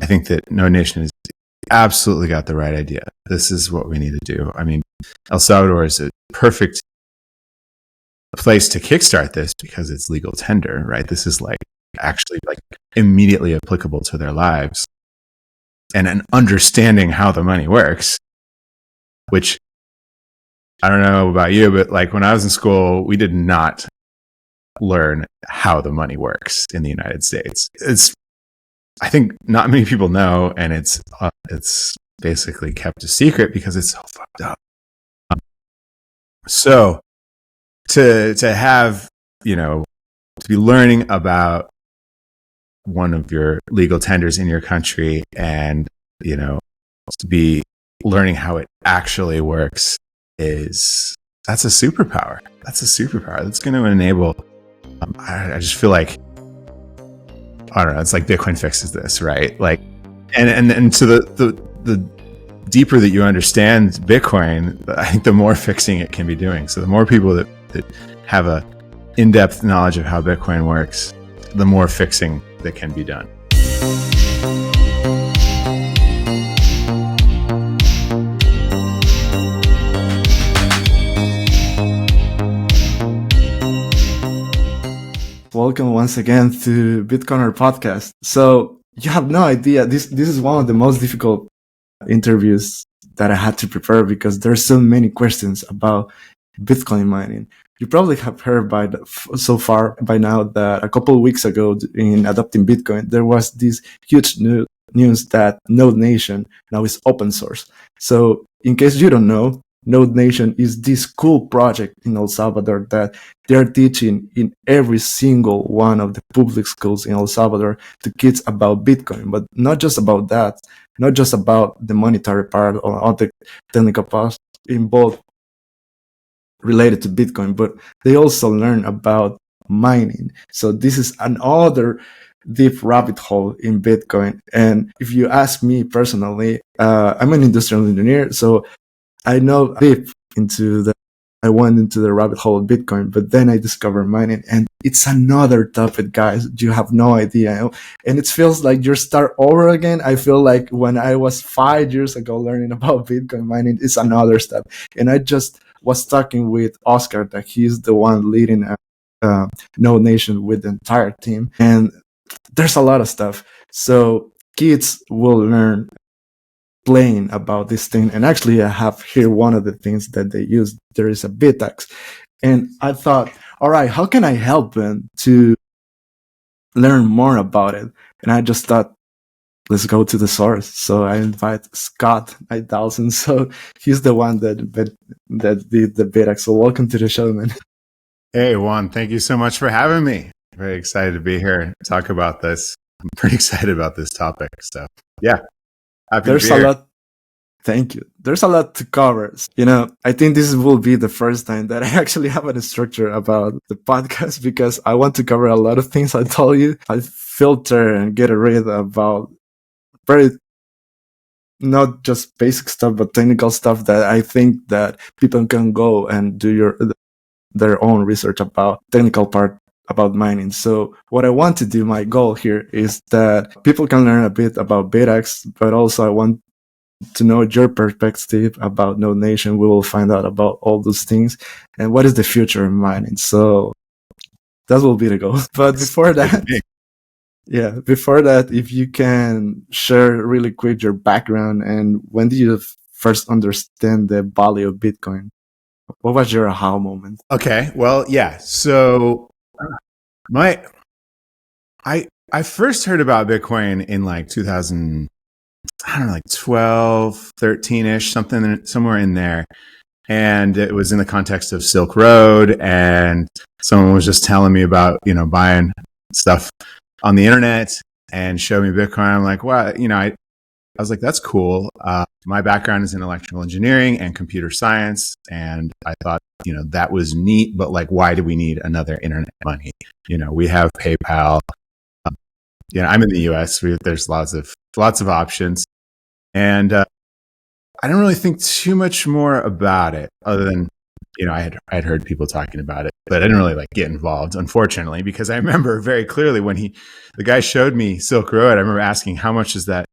think that No Nation has absolutely got the right idea. This is what we need to do. I mean, El Salvador is a perfect place to kickstart this because it's legal tender, right? This is like actually like immediately applicable to their lives, and an understanding how the money works, which I don't know about you, but like when I was in school, we did not learn how the money works in the United States. I think not many people know, and it's basically kept a secret because it's so fucked up. So to have, to be learning about one of your legal tenders in your country and, to be learning how it actually works that's a superpower. That's a superpower. That's going to enable, I just feel like, I don't know, it's like Bitcoin fixes this, right? Like, and so the deeper that you understand Bitcoin, I think the more fixing it can be doing. So the more people that have a in-depth knowledge of how Bitcoin works, the more fixing that can be done. Welcome once again to Bitcoiner podcast. So you have no idea. This is one of the most difficult interviews that I had to prepare because there's so many questions about Bitcoin mining. You probably have heard so far by now that a couple of weeks ago in adopting Bitcoin, there was this huge news that Node Nation now is open source. So in case you don't know, Node Nation is this cool project in El Salvador that they're teaching in every single one of the public schools in El Salvador to kids about Bitcoin, but not just about that, not just about the monetary part or all the technical parts involved related to Bitcoin, but they also learn about mining. So this is another deep rabbit hole in Bitcoin. And if you ask me personally, I'm an industrial engineer, so I know deep I went into the rabbit hole of Bitcoin, but then I discovered mining, and it's another topic, guys. You have no idea. And it feels like you start over again. I feel like when I was 5 years ago learning about Bitcoin mining, it's another step. And I just was talking with Oscar, that he's the one leading Node Nation with the entire team. And there's a lot of stuff. So kids will learn playing about this thing. And actually, I have here one of the things that they use. There is a BitAxe. And I thought, all right, how can I help them to learn more about it? And I just thought, let's go to the source. So I invite Skot 9000. So he's the one that did the BitAxe. So welcome to the show, man. Hey, Juan, thank you so much for having me. Very excited to be here and talk about this. I'm pretty excited about this topic. So yeah. There's a lot. Thank you. There's a lot to cover. I think this will be the first time that I actually have a structure about the podcast because I want to cover a lot of things. I told you, I filter and get rid about very, not just basic stuff, but technical stuff that I think that people can go and do their own research about technical part about mining. So what I want to do, my goal here is that people can learn a bit about BitAxe, but also I want to know your perspective about Node Nation. We will find out about all those things and what is the future in mining. So that will be the goal. But before that, if you can share really quick your background and when did you first understand the value of Bitcoin? What was your aha moment? Okay, well, yeah. So I first heard about Bitcoin in like 2000, I don't know, like 12, 13-ish, somewhere in there. And it was in the context of Silk Road, and someone was just telling me about, buying stuff on the internet and showed me Bitcoin. I'm like, wow, I was like, that's cool. My background is in electrical engineering and computer science. And I thought, that was neat, but like, why do we need another internet money? We have PayPal. I'm in the US. There's lots of options. And I don't really think too much more about it other than, I'd heard people talking about it, but I didn't really like get involved, unfortunately, because I remember very clearly when the guy showed me Silk Road, I remember asking, how much is that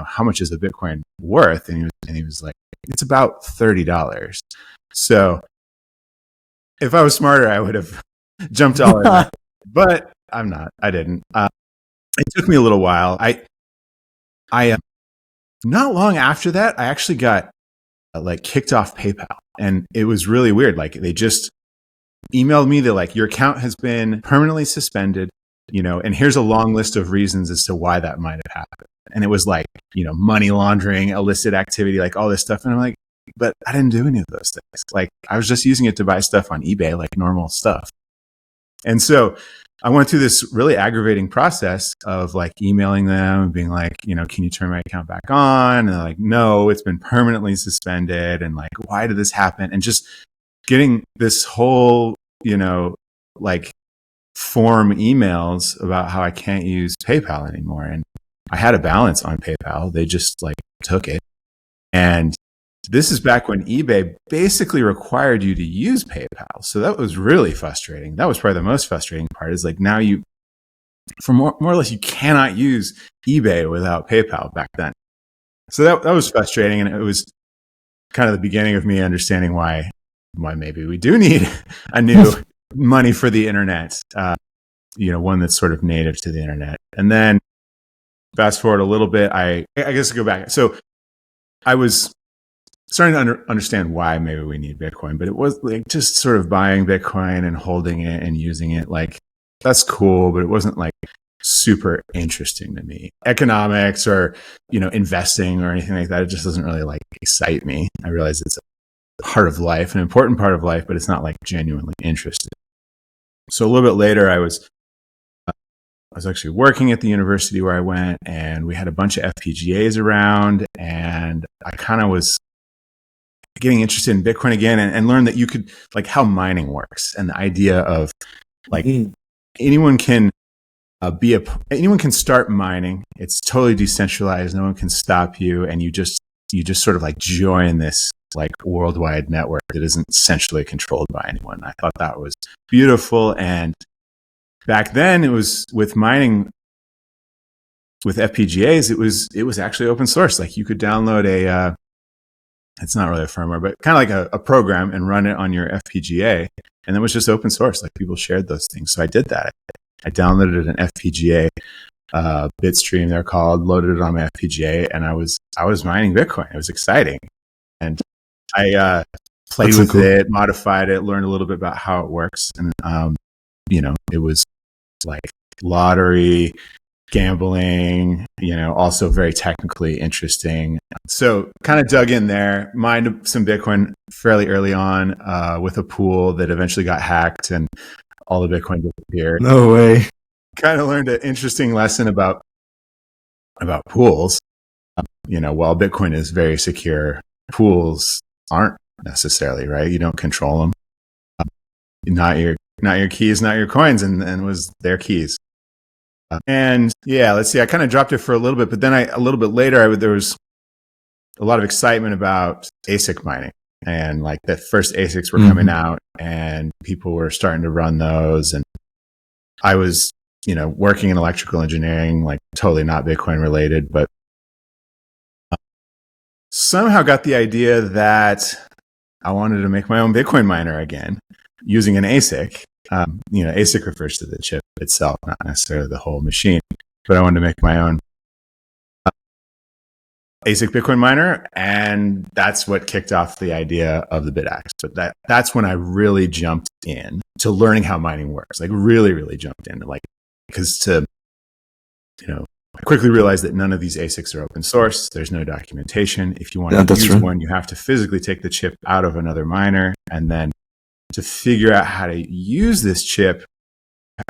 how much is a Bitcoin worth? And he was like, it's about $30. So if I was smarter, I would have jumped all in that. But I'm not. I didn't. It took me a little while. I not long after that, I actually got kicked off PayPal, and it was really weird. Like, they just emailed me that like, your account has been permanently suspended, and here's a long list of reasons as to why that might have happened. And it was like, money laundering, illicit activity, like all this stuff. And I'm like, but I didn't do any of those things. Like, I was just using it to buy stuff on eBay, like normal stuff. And so I went through this really aggravating process of like emailing them and being like, can you turn my account back on? And they're like, no, it's been permanently suspended. And like, why did this happen? And just getting this whole, form emails about how I can't use PayPal anymore. And I had a balance on PayPal. They just like took it. And this is back when eBay basically required you to use PayPal. So that was really frustrating. That was probably the most frustrating part, is like, now for more or less, you cannot use eBay without PayPal back then. So that was frustrating. And it was kind of the beginning of me understanding why maybe we do need a new money for the internet, one that's sort of native to the internet. And then fast forward a little bit, I guess go back. So I was starting to understand why maybe we need Bitcoin, but it was like just sort of buying Bitcoin and holding it and using it. Like, that's cool, but it wasn't like super interesting to me. Economics or, investing or anything like that, it just doesn't really like excite me. I realize it's a part of life, an important part of life, but it's not like genuinely interesting. So a little bit later, I was actually working at the university where I went, and we had a bunch of FPGAs around, and I kind of was getting interested in Bitcoin again, and learned that you could, like, how mining works, and the idea of like anyone can start mining. It's totally decentralized. No one can stop you, and you just sort of like join this like worldwide network that isn't centrally controlled by anyone. I thought that was beautiful. And back then, it was with mining with FPGAs, it was actually open source. Like, you could download it's not really a firmware, but kind of like a program, and run it on your FPGA. And it was just open source. Like, people shared those things. So I did that. I downloaded an FPGA, Bitstream they're called, loaded it on my FPGA, and I was mining Bitcoin. It was exciting. And I played with it, modified it, learned a little bit about how it works. And, it was like lottery, gambling, also very technically interesting. So kind of dug in there, mined some Bitcoin fairly early on with a pool that eventually got hacked and all the Bitcoin disappeared. No way. Kind of learned an interesting lesson about pools. While Bitcoin is very secure, pools aren't necessarily, right? You don't control them. Not your keys, not your coins, and was their keys. And yeah, let's see. I kind of dropped it for a little bit, but then a little bit later, there was a lot of excitement about ASIC mining, and like the first ASICs were coming out, and people were starting to run those. And I was, working in electrical engineering, like totally not Bitcoin related, but somehow got the idea that I wanted to make my own Bitcoin miner again using an ASIC. ASIC refers to the chip itself, not necessarily the whole machine, but I wanted to make my own ASIC Bitcoin miner. And that's what kicked off the idea of the BitAxe. But that's when I really jumped in to learning how mining works, like really, really jumped in, like, because I quickly realized that none of these ASICs are open source. There's no documentation. If you want to use one, you have to physically take the chip out of another miner. And then to figure out how to use this chip,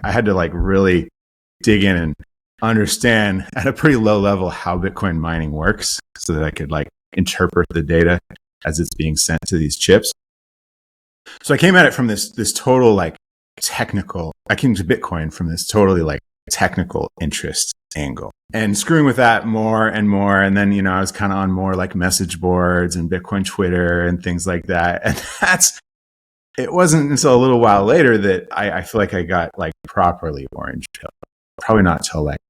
I had to like really dig in and understand at a pretty low level how Bitcoin mining works, so that I could like interpret the data as it's being sent to these chips. So I came at it from this total like technical, I came to Bitcoin from this totally like technical interest angle, and screwing with that more and more. And then, I was kind of on more like message boards and Bitcoin Twitter and things like that. And it wasn't until a little while later that I feel like I got like properly orange pill. Probably not till like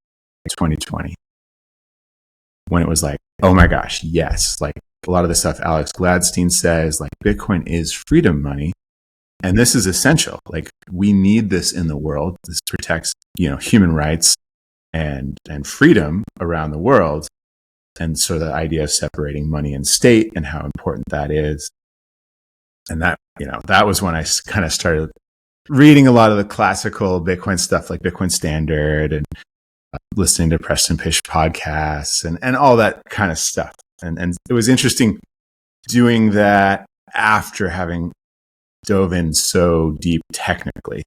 2020. when it was like, oh my gosh, yes. Like a lot of the stuff Alex Gladstein says, like Bitcoin is freedom money. And this is essential. Like we need this in the world. This protects, human rights and freedom around the world. And so the idea of separating money and state and how important that is. And that, that was when I kind of started reading a lot of the classical Bitcoin stuff like Bitcoin Standard and listening to Preston Pysh podcasts and all that kind of stuff. And it was interesting doing that after having dove in so deep technically,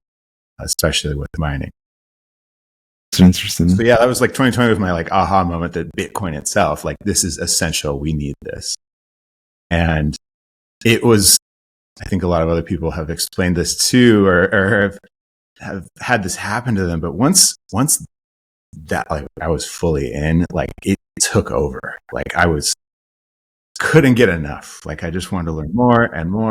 especially with mining. It's interesting. So yeah, that was like 2020 was my like aha moment that Bitcoin itself, like this is essential. We need this. And it was, I think a lot of other people have explained this too, or have had this happen to them. But once that, like I was fully in, like it took over. Like couldn't get enough. Like I just wanted to learn more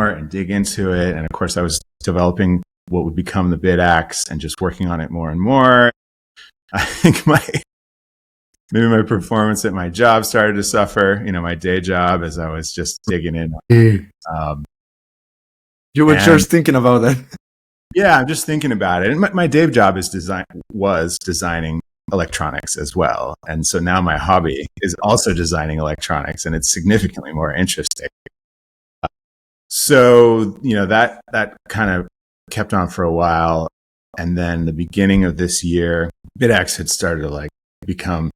and dig into it. And of course I was developing what would become the BitAxe and just working on it more and more. I think maybe my performance at my job started to suffer, my day job, as I was just digging in. You were just thinking about that. Yeah, I'm just thinking about it. And my day job was designing electronics as well. And so now my hobby is also designing electronics, and it's significantly more interesting. So, that kind of kept on for a while. And then the beginning of this year, BitAxe had started to like become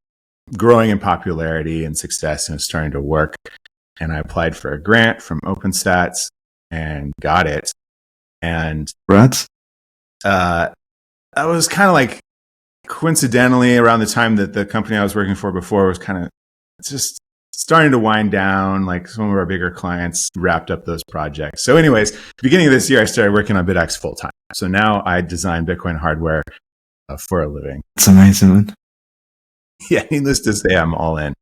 growing in popularity and success, and it was starting to work. And I applied for a grant from OpenStats and got it. And that was kind of like coincidentally around the time that the company I was working for before was kind of just starting to wind down. Like some of our bigger clients wrapped up those projects. So anyways, beginning of this year, I started working on BitAxe full time. So now I design Bitcoin hardware for a living. It's amazing, man. Yeah, needless to say, I'm all in.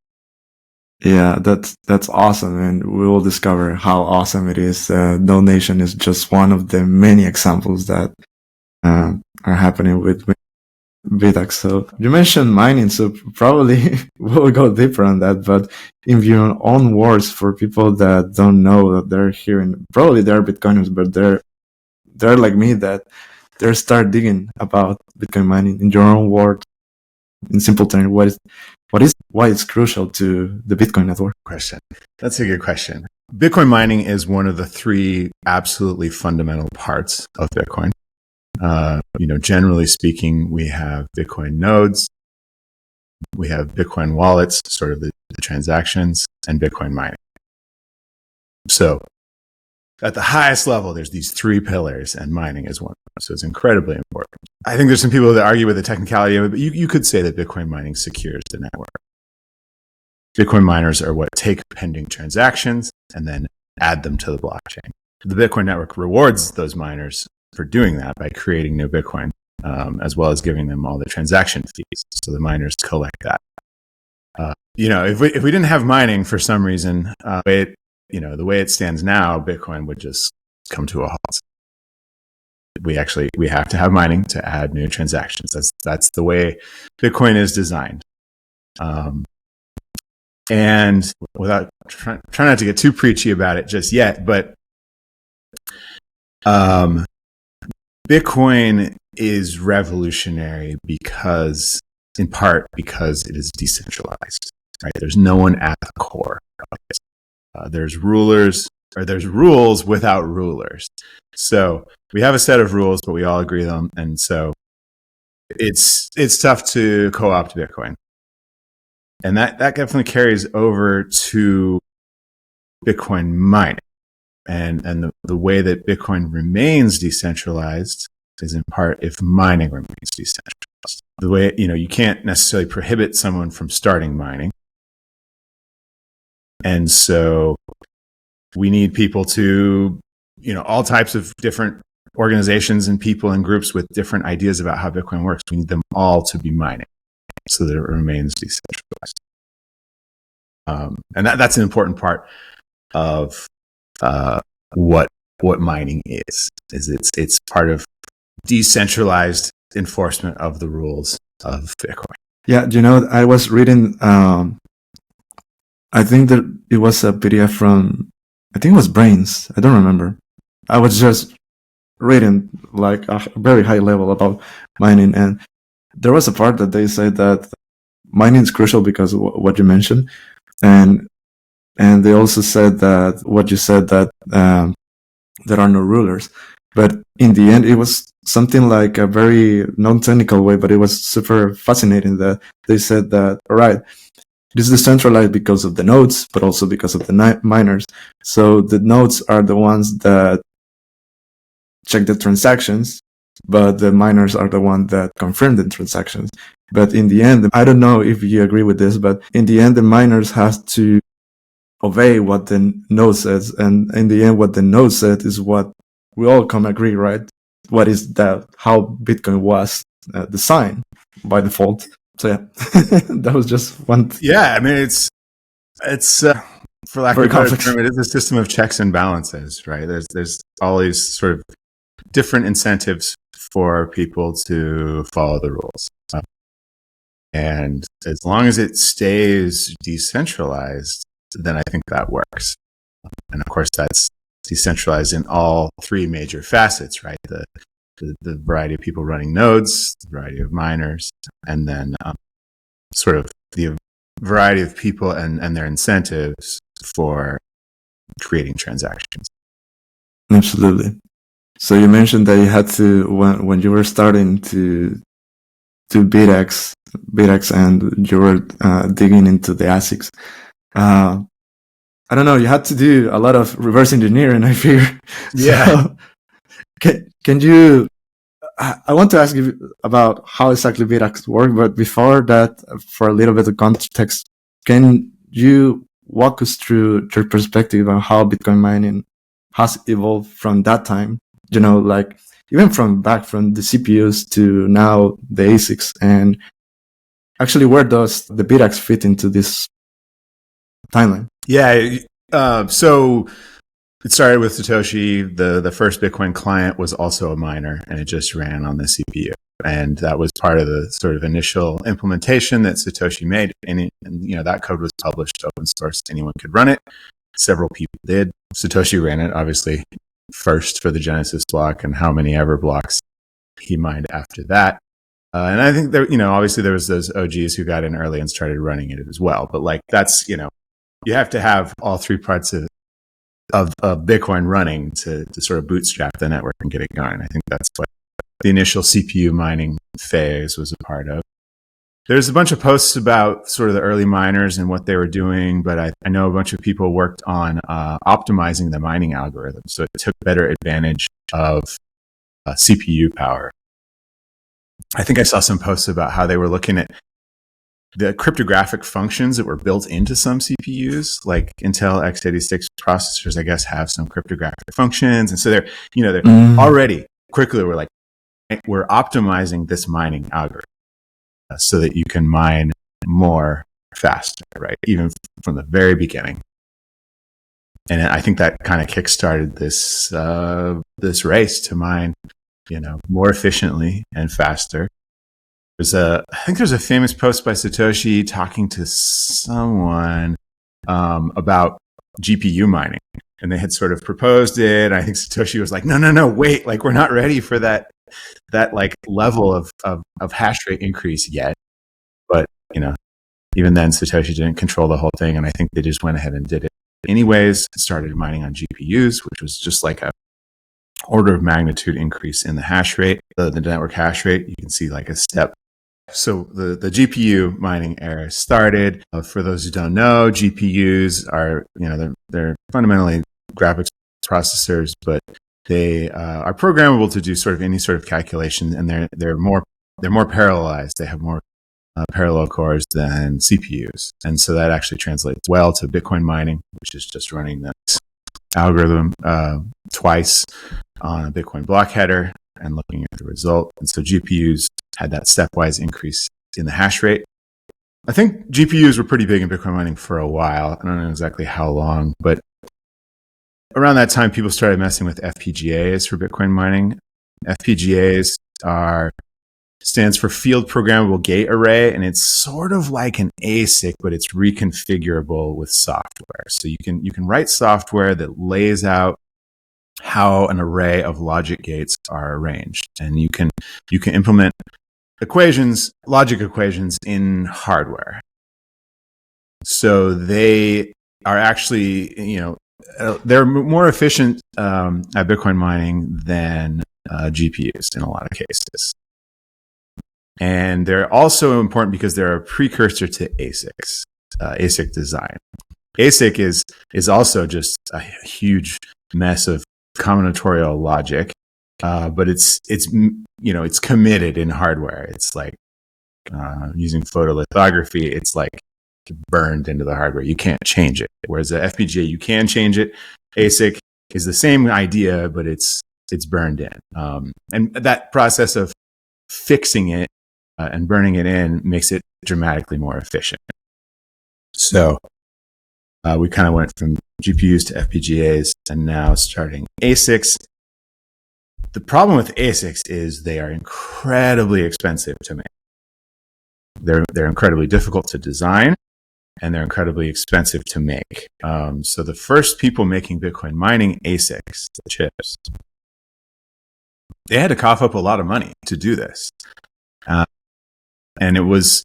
Yeah, that's awesome, and we will discover how awesome it is. Donation is just one of the many examples that are happening with BitAxe. So you mentioned mining, so probably we'll go deeper on that. But in your own words, for people that don't know that they're hearing, probably they're Bitcoiners, but they're like me that they start digging about Bitcoin mining. In your own words, in simple terms, why it's crucial to the Bitcoin network? Question. That's a good question. Bitcoin mining is one of the three absolutely fundamental parts of Bitcoin. Generally speaking, we have Bitcoin nodes, we have Bitcoin wallets, sort of the transactions, and Bitcoin mining. So at the highest level, there's these three pillars, and mining is one of them. So it's incredibly important. I think there's some people that argue with the technicality of it, but you could say that Bitcoin mining secures the network. Bitcoin miners are what take pending transactions and then add them to the blockchain. The Bitcoin network rewards those miners for doing that by creating new Bitcoin, as well as giving them all the transaction fees. So the miners collect that. If we didn't have mining for some reason, the way it stands now, Bitcoin would just come to a halt. We have to have mining to add new transactions. That's the way Bitcoin is designed. And without trying not to get too preachy about it just yet, but Bitcoin is revolutionary in part because it is decentralized. Right? There's no one at the core of it. There's rules without rulers. So we have a set of rules, but we all agree on them, and so it's tough to co-opt Bitcoin. And that definitely carries over to Bitcoin mining. And the way that Bitcoin remains decentralized is in part if mining remains decentralized. The way, you can't necessarily prohibit someone from starting mining. And so we need people to, all types of different organizations and people and groups with different ideas about how Bitcoin works. We need them all to be mining so that it remains decentralized. And that's an important part of what mining is it's part of decentralized enforcement of the rules of Bitcoin. Yeah, I was reading I think that it was a PDF from, I think it was Brains. I don't remember. I was just reading like a very high level about mining, and there was a part that they said that mining is crucial because of what you mentioned, and they also said that what you said, that there are no rulers. But in the end, it was something like a very non-technical way, but it was super fascinating that they said that, all right, this is decentralized because of the nodes, but also because of the miners. So the nodes are the ones that check the transactions, but the miners are the ones that confirm the transactions. But in the end, I don't know if you agree with this, but in the end, the miners have to obey what the node says. And in the end, what the node said is what we all come agree, right? What is that, how Bitcoin was designed by default. So yeah, that was just one. Yeah, I mean, it's for lack of a better term, it is a system of checks and balances, right? There's all these sort of different incentives for people to follow the rules. And as long as it stays decentralized, then I think that works. And of course, that's decentralized in all three major facets, right? The variety of people running nodes, the variety of miners, and then sort of the variety of people and their incentives for creating transactions. Absolutely. So you mentioned that you had to, when you were starting to do BitAxe, and you were digging into the ASICs. I don't know, you had to do a lot of reverse engineering, I fear. Yeah. So, can you, I want to ask you about how exactly BitAxe works, but before that, for a little bit of context, can you walk us through your perspective on how Bitcoin mining has evolved from that time? You know, like even from the CPUs to now the ASICs, and actually where does the BitAxe fit into this timeline? Yeah. So it started with Satoshi. The first Bitcoin client was also a miner, and it just ran on the CPU. And that was part of the sort of initial implementation that Satoshi made. And that code was published open source. Anyone could run it. Several people did. Satoshi ran it, obviously, first for the Genesis block, and how many ever blocks he mined after that. And I think there, obviously there was those OGs who got in early and started running it as well. But like that's, you have to have all three parts of Bitcoin running to sort of bootstrap the network and get it going. I think that's what the initial CPU mining phase was a part of. There's a bunch of posts about sort of the early miners and what they were doing, but I know a bunch of people worked on optimizing the mining algorithm. So it took better advantage of CPU power. I think I saw some posts about how they were looking at the cryptographic functions that were built into some CPUs, like Intel x86 processors, I guess, have some cryptographic functions. And so they're already quickly, we're optimizing this mining algorithm so that you can mine more faster, right? Even from the very beginning. And I think that kind of kickstarted this race to mine, more efficiently and faster. I think there's a famous post by Satoshi talking to someone about GPU mining, and they had sort of proposed it. I think Satoshi was like, no, wait, like we're not ready for that like level of hash rate increase yet. But even then, Satoshi didn't control the whole thing, and I think they just went ahead and did it anyways. Started mining on GPUs, which was just like a order of magnitude increase in the hash rate, the network hash rate. You can see like a step. So the GPU mining era started. For those who don't know, GPUs are, they're fundamentally graphics processors, but they are programmable to do sort of any sort of calculation, and they're more parallelized. They have more parallel cores than CPUs, and so that actually translates well to Bitcoin mining, which is just running this algorithm twice on a Bitcoin block header and looking at the result. And so GPUs had that stepwise increase in the hash rate. I think GPUs were pretty big in Bitcoin mining for a while. I don't know exactly how long, but around that time, people started messing with FPGAs for Bitcoin mining. FPGAs are stands for field programmable gate array, and it's sort of like an ASIC, but it's reconfigurable with software. So you can write software that lays out how an array of logic gates are arranged, and you can implement logic equations in hardware. So they are actually, they're more efficient at Bitcoin mining than GPUs in a lot of cases. And they're also important because they're a precursor to ASICs, ASIC design. ASIC is also just a huge mess of combinatorial logic, but it's committed in hardware. It's like using photolithography. It's like burned into the hardware. You can't change it. Whereas the FPGA, you can change it. ASIC is the same idea, but it's burned in. And that process of fixing it and burning it in makes it dramatically more efficient. So we kind of went from GPUs to FPGAs and now starting ASICs. The problem with ASICs is they are incredibly expensive to make. They're incredibly difficult to design, and they're incredibly expensive to make. So the first people making Bitcoin mining ASICs, the chips, they had to cough up a lot of money to do this. And it was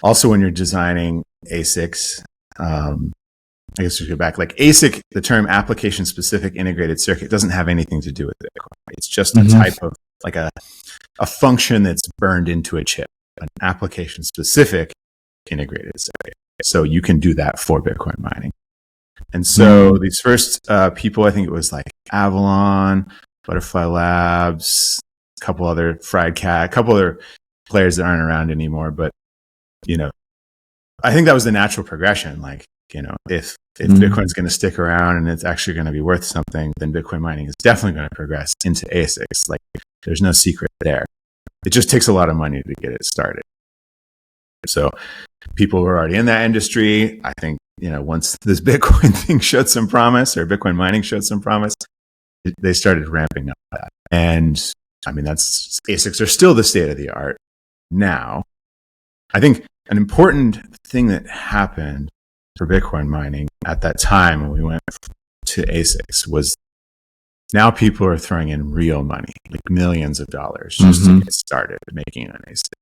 also when you're designing ASICs, I guess we go back, like ASIC, the term application specific integrated circuit doesn't have anything to do with Bitcoin. It's just a type of like a function that's burned into a chip, an application specific integrated circuit. So you can do that for Bitcoin mining. And so these first people, I think it was like Avalon, Butterfly Labs, a couple other Fried Cat, a couple other players that aren't around anymore. But, I think that was the natural progression. Like, if Bitcoin's going to stick around and it's actually going to be worth something, then Bitcoin mining is definitely going to progress into ASICs. Like, there's no secret there. It just takes a lot of money to get it started. So people who are already in that industry, I think, once this Bitcoin thing showed some promise, or Bitcoin mining showed some promise, they started ramping up that. And I mean, ASICs are still the state of the art now. I think an important thing that happened for Bitcoin mining at that time when we went to ASICs was now people are throwing in real money, like millions of dollars just to get started making an ASIC.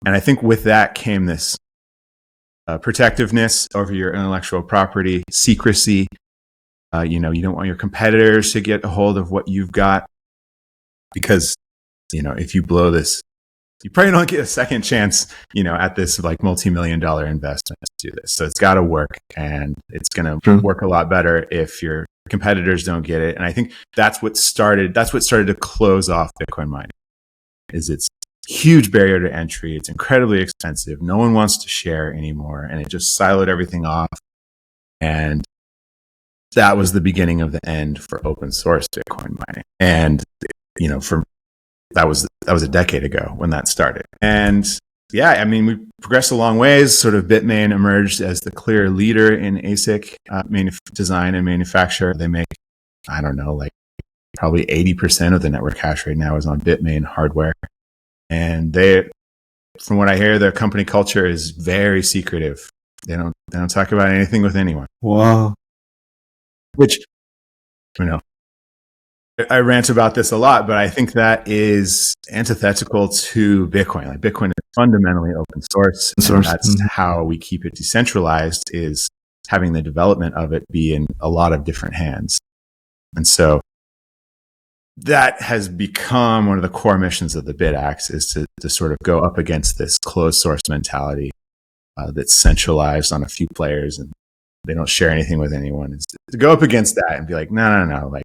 And I think with that came this protectiveness over your intellectual property, secrecy. You don't want your competitors to get a hold of what you've got because, if you blow this, you probably don't get a second chance, at this like multi-million-dollar investment to do this. So it's got to work, and it's going to work a lot better if your competitors don't get it. And I think that's what started to close off Bitcoin mining. Is it's huge barrier to entry. It's incredibly expensive. No one wants to share anymore, and it just siloed everything off. And that was the beginning of the end for open source Bitcoin mining. And that was a decade ago when that started. And yeah, I mean, we progressed a long ways. Sort of Bitmain emerged as the clear leader in ASIC design and manufacture. They make, I don't know, like probably 80% of the network hash rate now is on Bitmain hardware. And from what I hear, their company culture is very secretive. They don't talk about anything with anyone. Wow. Which, I rant about this a lot, but I think that is antithetical to Bitcoin. Like, Bitcoin is fundamentally open source. And that's how we keep it decentralized, is having the development of it be in a lot of different hands. And so that has become one of the core missions of the BitAxe, is to sort of go up against this closed source mentality that's centralized on a few players and they don't share anything with anyone. It's to go up against that and be like, no, like,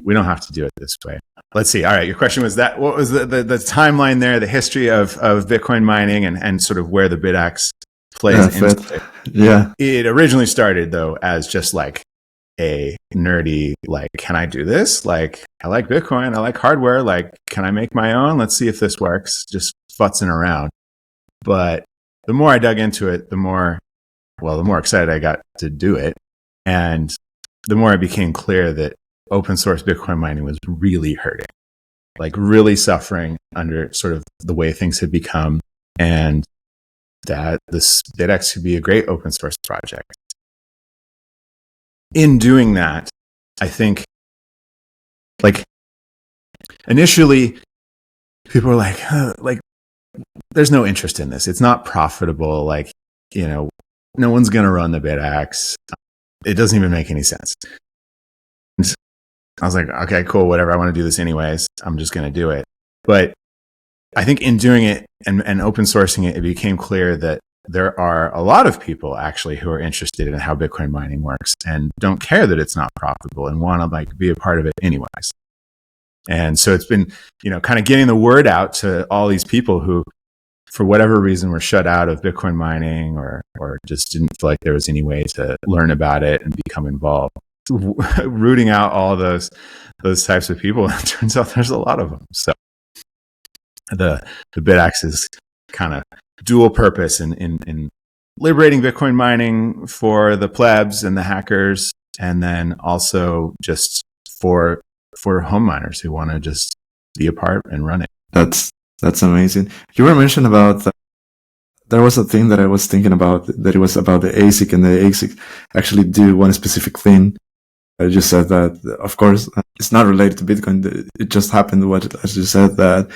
we don't have to do it this way. Let's see. All right. Your question was that, what was the timeline there, the history of Bitcoin mining and sort of where the BitAxe plays into it. Yeah. It originally started though as just like a nerdy, like, can I do this? Like, I like Bitcoin. I like hardware. Like, can I make my own? Let's see if this works. Just futzing around. But the more I dug into it, the more excited I got to do it. And the more it became clear that open source Bitcoin mining was really hurting. like really suffering under sort of the way things had become, and that this BitAxe could be a great open source project. In doing that, I think, like, initially people were like, there's no interest in this. It's not profitable. Like, no one's going to run the BitAxe. It doesn't even make any sense. And I was like, okay, cool, whatever. I want to do this anyways. I'm just going to do it. But I think in doing it and open sourcing it, it became clear that there are a lot of people actually who are interested in how Bitcoin mining works and don't care that it's not profitable and want to like be a part of it anyways. And so it's been, kind of getting the word out to all these people who, for whatever reason, were shut out of Bitcoin mining or just didn't feel like there was any way to learn about it and become involved. Rooting out all those types of people. It turns out there's a lot of them. So the BitAxe is kind of dual purpose in liberating Bitcoin mining for the plebs and the hackers, and then also just for home miners who want to just be a part and run it. That's amazing. You were mentioning about there was a thing that I was thinking about, that it was about the ASIC, and the ASIC actually do one specific thing. I just said that, of course, it's not related to Bitcoin. It just happened, as you said, that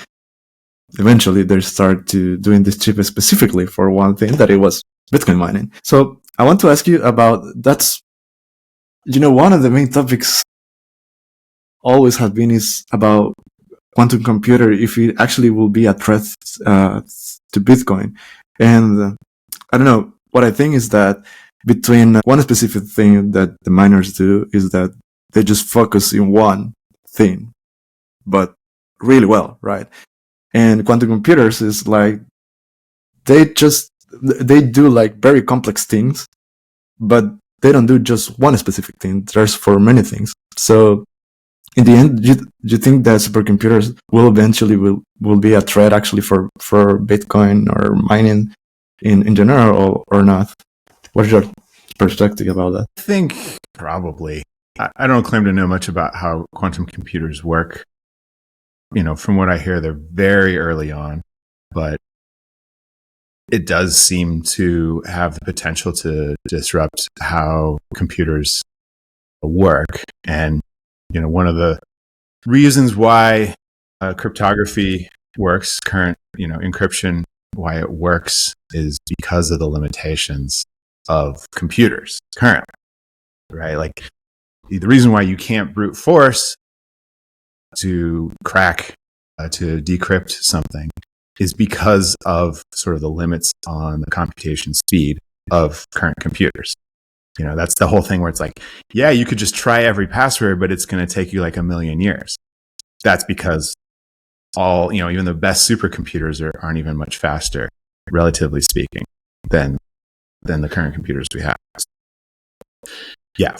eventually they start to doing this chip specifically for one thing, that it was Bitcoin mining. So I want to ask you about, that's, one of the main topics always has been is about quantum computer, if it actually will be a threat to Bitcoin. And I don't know, what I think is that between one specific thing that the miners do is that they just focus in one thing, but really well, right? And quantum computers is like, they do like very complex things, but they don't do just one specific thing. There's for many things. So in the end, do you think that supercomputers will eventually will be a threat actually for Bitcoin or mining in general, or not? What's your perspective about that? I think probably. I don't claim to know much about how quantum computers work. From what I hear, they're very early on, but it does seem to have the potential to disrupt how computers work. And one of the reasons why cryptography works, current, encryption, why it works is because of the limitations of computers currently, right? Like, the reason why you can't brute force to crack, to decrypt something is because of sort of the limits on the computation speed of current computers. That's the whole thing where it's like, yeah, you could just try every password, but it's going to take you like 1,000,000 years. That's because even the best supercomputers aren't even much faster, relatively speaking, than the current computers we have. Yeah,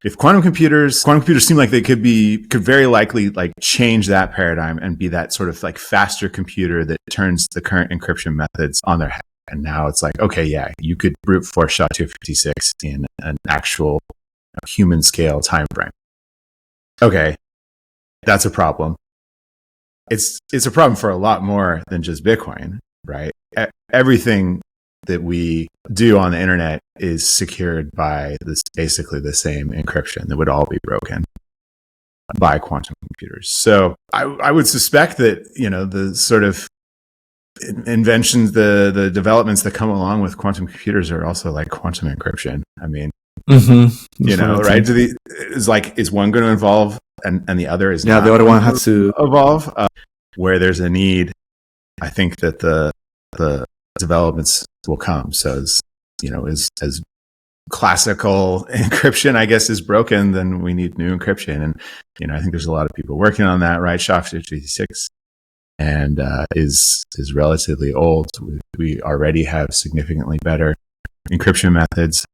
if quantum computers seem like they could very likely like change that paradigm and be that sort of like faster computer that turns the current encryption methods on their head. And now it's like, okay, yeah, you could brute force SHA-256 in an actual human scale time frame. Okay, that's a problem. It's a problem for a lot more than just Bitcoin, right? Everything that we do on the internet is secured by basically the same encryption that would all be broken by quantum computers. So I would suspect that, the sort of inventions, the developments that come along with quantum computers are also like quantum encryption. I mean, right? Is one going to evolve and the other is not? The other one has to evolve. Where there's a need, I think that the developments will come. So as classical encryption, I guess, is broken, then we need new encryption. And I think there's a lot of people working on that, right? SHA-256 and is relatively old. We already have significantly better encryption methods.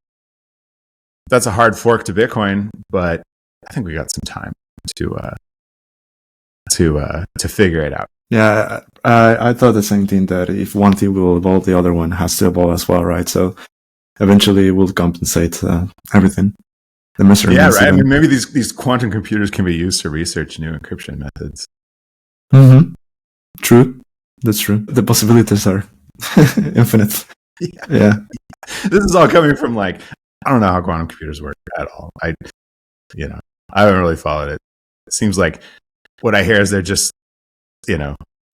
That's a hard fork to Bitcoin, but I think we got some time to figure it out. Yeah, I thought the same thing, that if one thing will evolve, the other one has to evolve as well, right? So eventually it will compensate everything. The measurements. Yeah, right. I mean, maybe these quantum computers can be used to research new encryption methods. Mm-hmm. True. That's true. The possibilities are infinite. Yeah. This is all coming from like, I don't know how quantum computers work at all. I haven't really followed it. It seems like what I hear is they're just,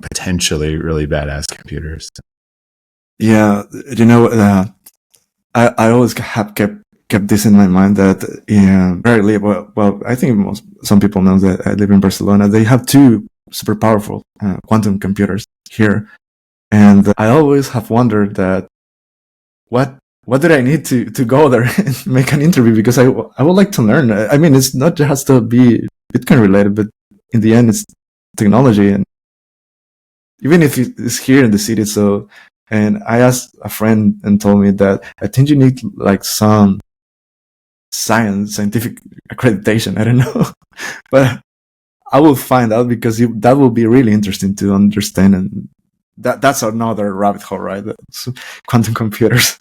potentially really badass computers. Yeah. I always have kept this in my mind that where I live, well, I think some people know that I live in Barcelona. They have two super powerful quantum computers here, and I always have wondered that what did I need to go there and make an interview, because I would like to learn. I mean, it's not just to be Bitcoin related, but in the end, it's technology, and even if it's here in the city. So, and I asked a friend and told me that I think you need like some scientific accreditation. I don't know, but I will find out, because that will be really interesting to understand. And that's another rabbit hole, right? That's quantum computers.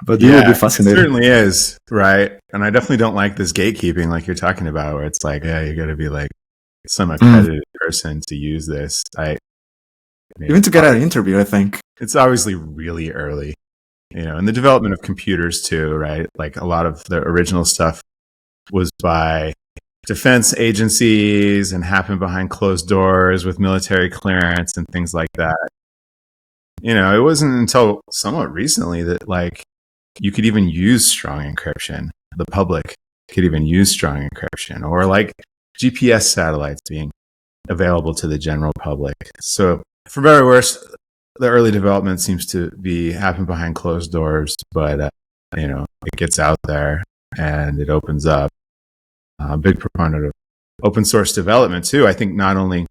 But it will be fascinating. It certainly is, right? And I definitely don't like this gatekeeping like you're talking about, where it's like, yeah, you got to be like some accredited person to use this. Even to get an interview, I think. It's obviously really early, in the development of computers too, right? Like a lot of the original stuff was by defense agencies and happened behind closed doors with military clearance and things like that. It wasn't until somewhat recently that like you could even use strong encryption. The public could even use strong encryption, or like GPS satellites being available to the general public. So for better or worse, the early development seems to be happening behind closed doors, but it gets out there and it opens up. A big proponent of open source development too. I think not only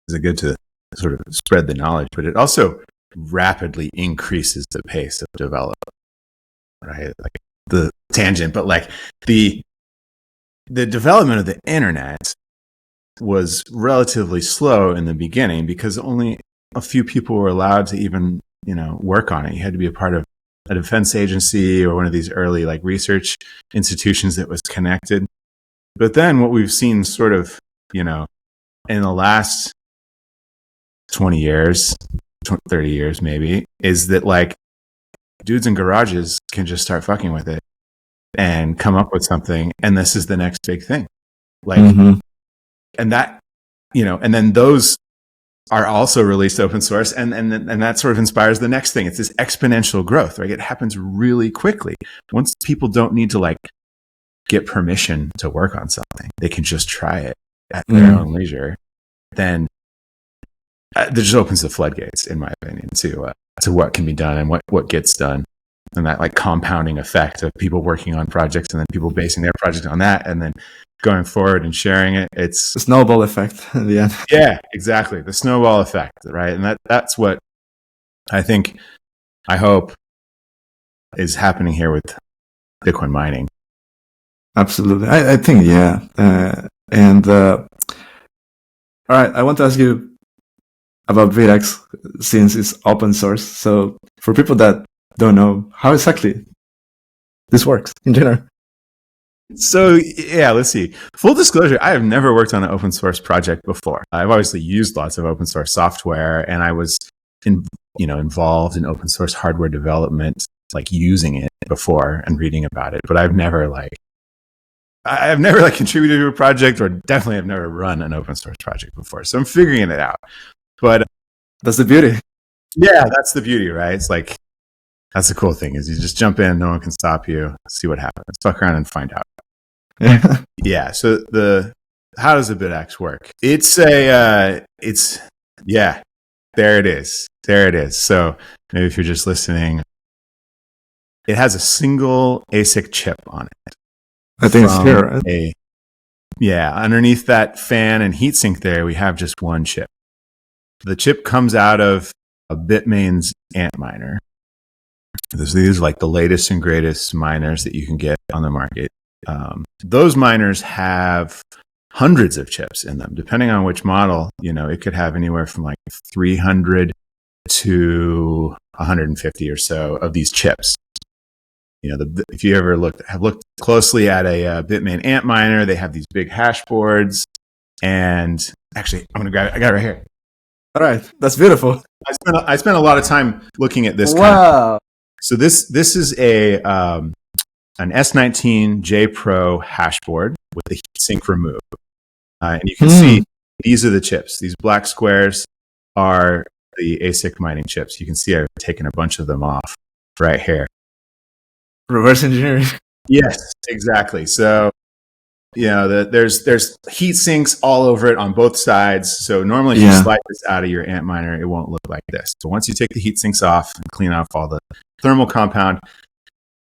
is it good to sort of spread the knowledge, but it also rapidly increases the pace of development. Right, like the tangent, but like the development of the internet was relatively slow in the beginning because only a few people were allowed to even work on it. You had to be a part of a defense agency or one of these early like research institutions that was connected. But then what we've seen sort of in the last 20 years, 30 years maybe, is that like dudes in garages can just start fucking with it and come up with something. And this is the next big thing. Like, and that, and then those are also released open source. And that sort of inspires the next thing. It's this exponential growth, right? It happens really quickly. Once people don't need to like get permission to work on something, they can just try it at their own leisure. Then that just opens the floodgates, in my opinion, to what can be done and what gets done, and that like compounding effect of people working on projects and then people basing their project on that and then going forward and sharing it. It's the snowball effect in the end. Yeah, exactly. The snowball effect, right? And that's what I hope is happening here with Bitcoin mining. Absolutely. I think, yeah. All right, I want to ask you about BitAxe, since it's open source. So for people that don't know, how exactly this works in general? So yeah, let's see. Full disclosure, I have never worked on an open source project before. I've obviously used lots of open source software, and I was involved in open source hardware development, like using it before and reading about it. But I've never contributed to a project, or definitely have never run an open source project before. So I'm figuring it out. But that's the beauty. Yeah, that's the beauty, right? It's like, that's the cool thing, is you just jump in, no one can stop you, see what happens, fuck around and find out. Yeah. So how does the BitAxe work? There it is. So maybe if you're just listening, it has a single ASIC chip on it. I think it's here. Right? Underneath that fan and heatsink there, we have just one chip. The chip comes out of a Bitmain's Antminer. These are like the latest and greatest miners that you can get on the market. Those miners have hundreds of chips in them, depending on which model. It could have anywhere from like 300 to 150 or so of these chips. If you ever have looked closely at a Bitmain Antminer, they have these big hash boards. And actually, I'm going to grab it. I got it right here. All right. That's beautiful. I spent a lot of time looking at this. Wow. So this is an S19 J Pro hashboard with the heatsink removed. And you can see these are the chips. These black squares are the ASIC mining chips. You can see I've taken a bunch of them off right here. Reverse engineering. Yes, exactly. So, there's heat sinks all over it on both sides. So normally if you slide this out of your Antminer, it won't look like this. So once you take the heat sinks off and clean off all the thermal compound,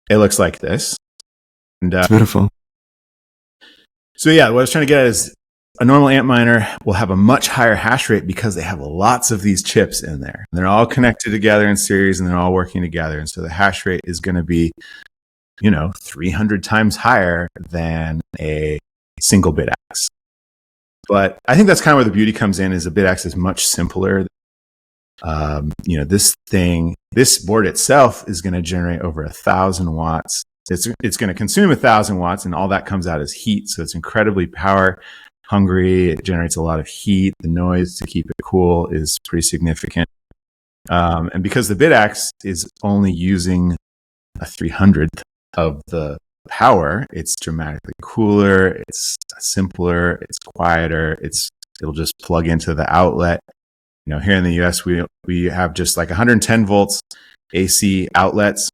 it looks like this. And beautiful. So what I was trying to get at is a normal Antminer will have a much higher hash rate because they have lots of these chips in there. And they're all connected together in series and they're all working together. And so the hash rate is going to be 300 times higher than a single BitAxe. But I think that's kind of where the beauty comes in, is a BitAxe is much simpler. This board itself is going to generate over 1,000 watts. It's going to consume 1,000 watts, and all that comes out as heat. So it's incredibly power hungry. It generates a lot of heat. The noise to keep it cool is pretty significant. And because the BitAxe is only using a 300th of the power, it's dramatically cooler, it's simpler, it's quieter, it'll just plug into the outlet. Here in the US, we have just like 110 volts AC outlets.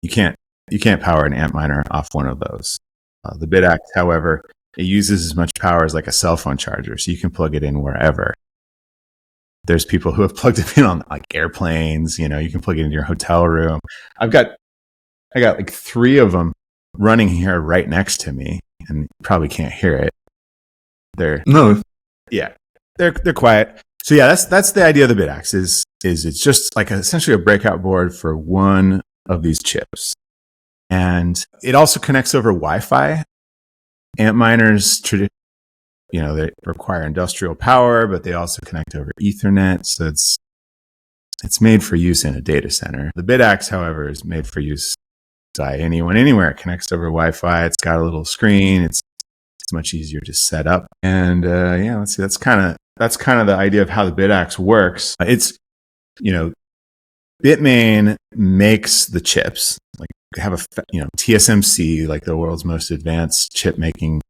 You can't power an Antminer off one of those. The BitAxe, however, it uses as much power as like a cell phone charger, so you can plug it in wherever. There's people who have plugged it in on like airplanes. You can plug it into your hotel room. I got like 3 of them running here right next to me, and you probably can't hear it. They're quiet. So that's the idea of the BitAxe is it's just like essentially a breakout board for one of these chips. And it also connects over Wi-Fi. Antminers, they require industrial power, but they also connect over Ethernet. So it's made for use in a data center. The BitAxe, however, is made for use by anyone, anywhere. It connects over Wi-Fi. It's got a little screen. It's much easier to set up. And let's see. That's kind of the idea of how the BitAxe works. It's Bitmain makes the chips. Like they have TSMC, like the world's most advanced chip making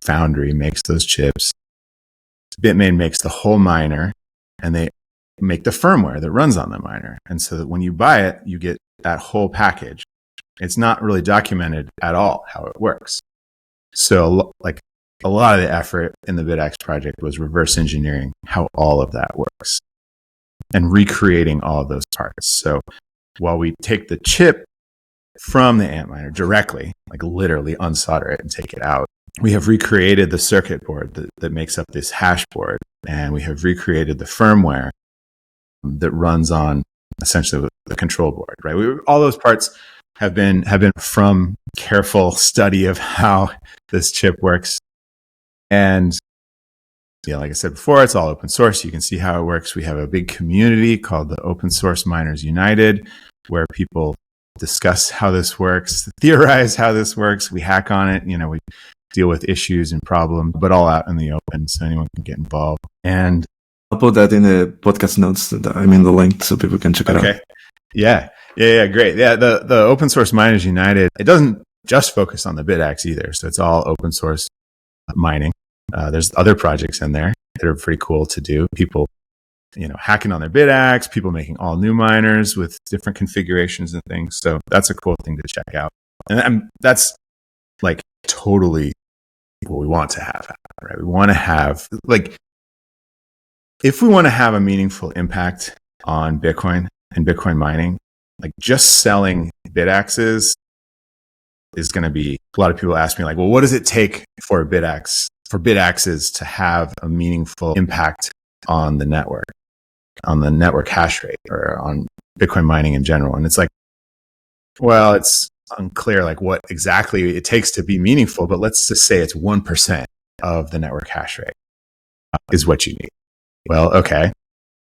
foundry, makes those chips. Bitmain makes the whole miner, and they make the firmware that runs on the miner. And so that when you buy it, you get that whole package. It's not really documented at all how it works. So like a lot of the effort in the BitAxe project was reverse engineering how all of that works and recreating all of those parts. So while we take the chip from the Antminer directly, like literally unsolder it and take it out, we have recreated the circuit board that makes up this hash board, and we have recreated the firmware that runs on essentially the control board, right? All those parts have been from careful study of how this chip works. And like I said before, it's all open source. You can see how it works. We have a big community called the Open Source Miners United, where people discuss how this works, theorize how this works. We hack on it. We deal with issues and problems, but all out in the open, so anyone can get involved. And I'll put that in the podcast notes. The link so people can check it out. Yeah, great. Yeah, the Open Source Miners United, it doesn't just focus on the BitAxe either. So it's all open source mining. There's other projects in there that are pretty cool to do. People, hacking on their BitAxe, people making all new miners with different configurations and things. So that's a cool thing to check out. And that's like totally what we want to have, right? We want to have, like, if we want to have a meaningful impact on Bitcoin and Bitcoin mining, like just selling BitAxes is going to be, a lot of people ask me like, well, what does it take for BitAxes to have a meaningful impact on the network hash rate, or on Bitcoin mining in general? And it's like, well, it's unclear like what exactly it takes to be meaningful, but let's just say it's 1% of the network hash rate is what you need. Well, okay,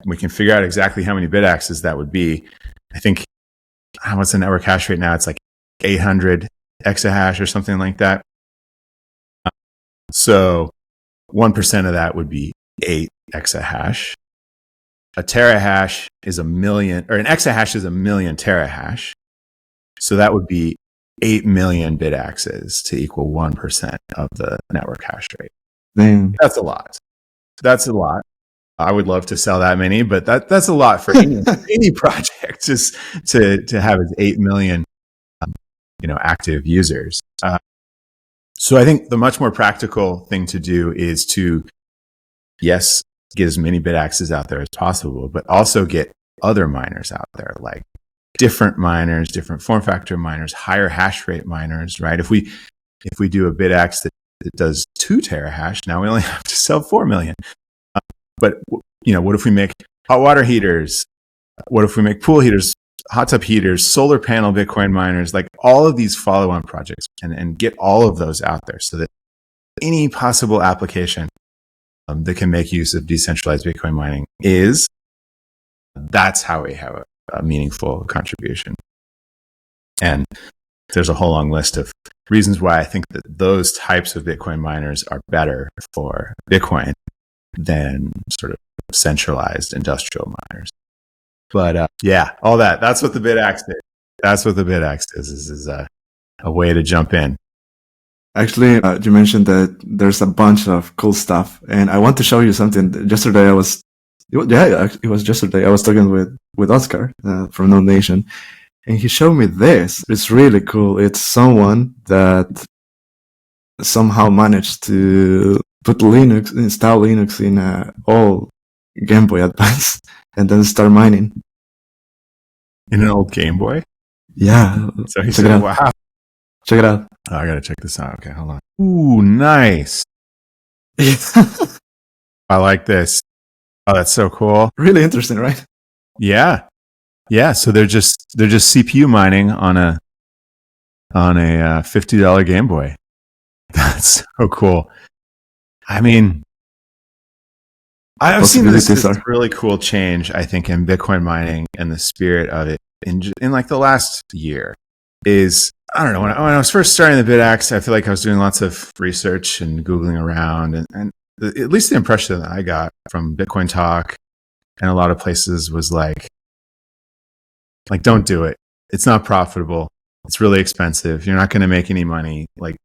we can figure out exactly how many BitAxes that would be. I think, what's the network hash rate now? It's like 800 exahash or something like that. So 1% of that would be 8 exahash. A terahash is 1 million, or an exahash is 1 million terahash. So that would be 8 million BitAxes to equal 1% of the network hash rate. Damn. That's a lot. That's a lot. I would love to sell that many, but that's a lot for any project, just to have 8 million, active users. So I think the much more practical thing to do is to, yes, get as many BitAxes out there as possible, but also get other miners out there, like different miners, different form factor miners, higher hash rate miners, right? If we do a BitAxe that does 2 terahash, now we only have to sell 4 million. But what if we make hot water heaters? What if we make pool heaters, hot tub heaters, solar panel Bitcoin miners, like all of these follow-on projects, and get all of those out there so that any possible application that can make use of decentralized Bitcoin mining that's how we have a meaningful contribution. And there's a whole long list of reasons why I think that those types of Bitcoin miners are better for Bitcoin than sort of centralized industrial miners. But all that's what the BitAxe is. That's what the BitAxe is a way to jump in. Actually, you mentioned that there's a bunch of cool stuff, and I want to show you something. It was yesterday. I was talking with Oscar from No Nation, and he showed me this. It's really cool. It's someone that somehow managed to install Linux in all Game Boy Advance, and then start mining. In an old Game Boy? Yeah. So he said, wow. Check it out. Oh, I got to check this out. Okay, hold on. Ooh, nice. I like this. Oh, that's so cool. Really interesting, right? Yeah. Yeah, so they're just CPU mining on a $50 Game Boy. That's so cool. I mean, I've seen this really cool change, I think, in Bitcoin mining and the spirit of it in like the last year is, I don't know, when I was first starting the BitAxe, I feel like I was doing lots of research and Googling around, and at least the impression that I got from Bitcoin Talk and a lot of places was like, don't do it. It's not profitable. It's really expensive. You're not going to make any money. Like,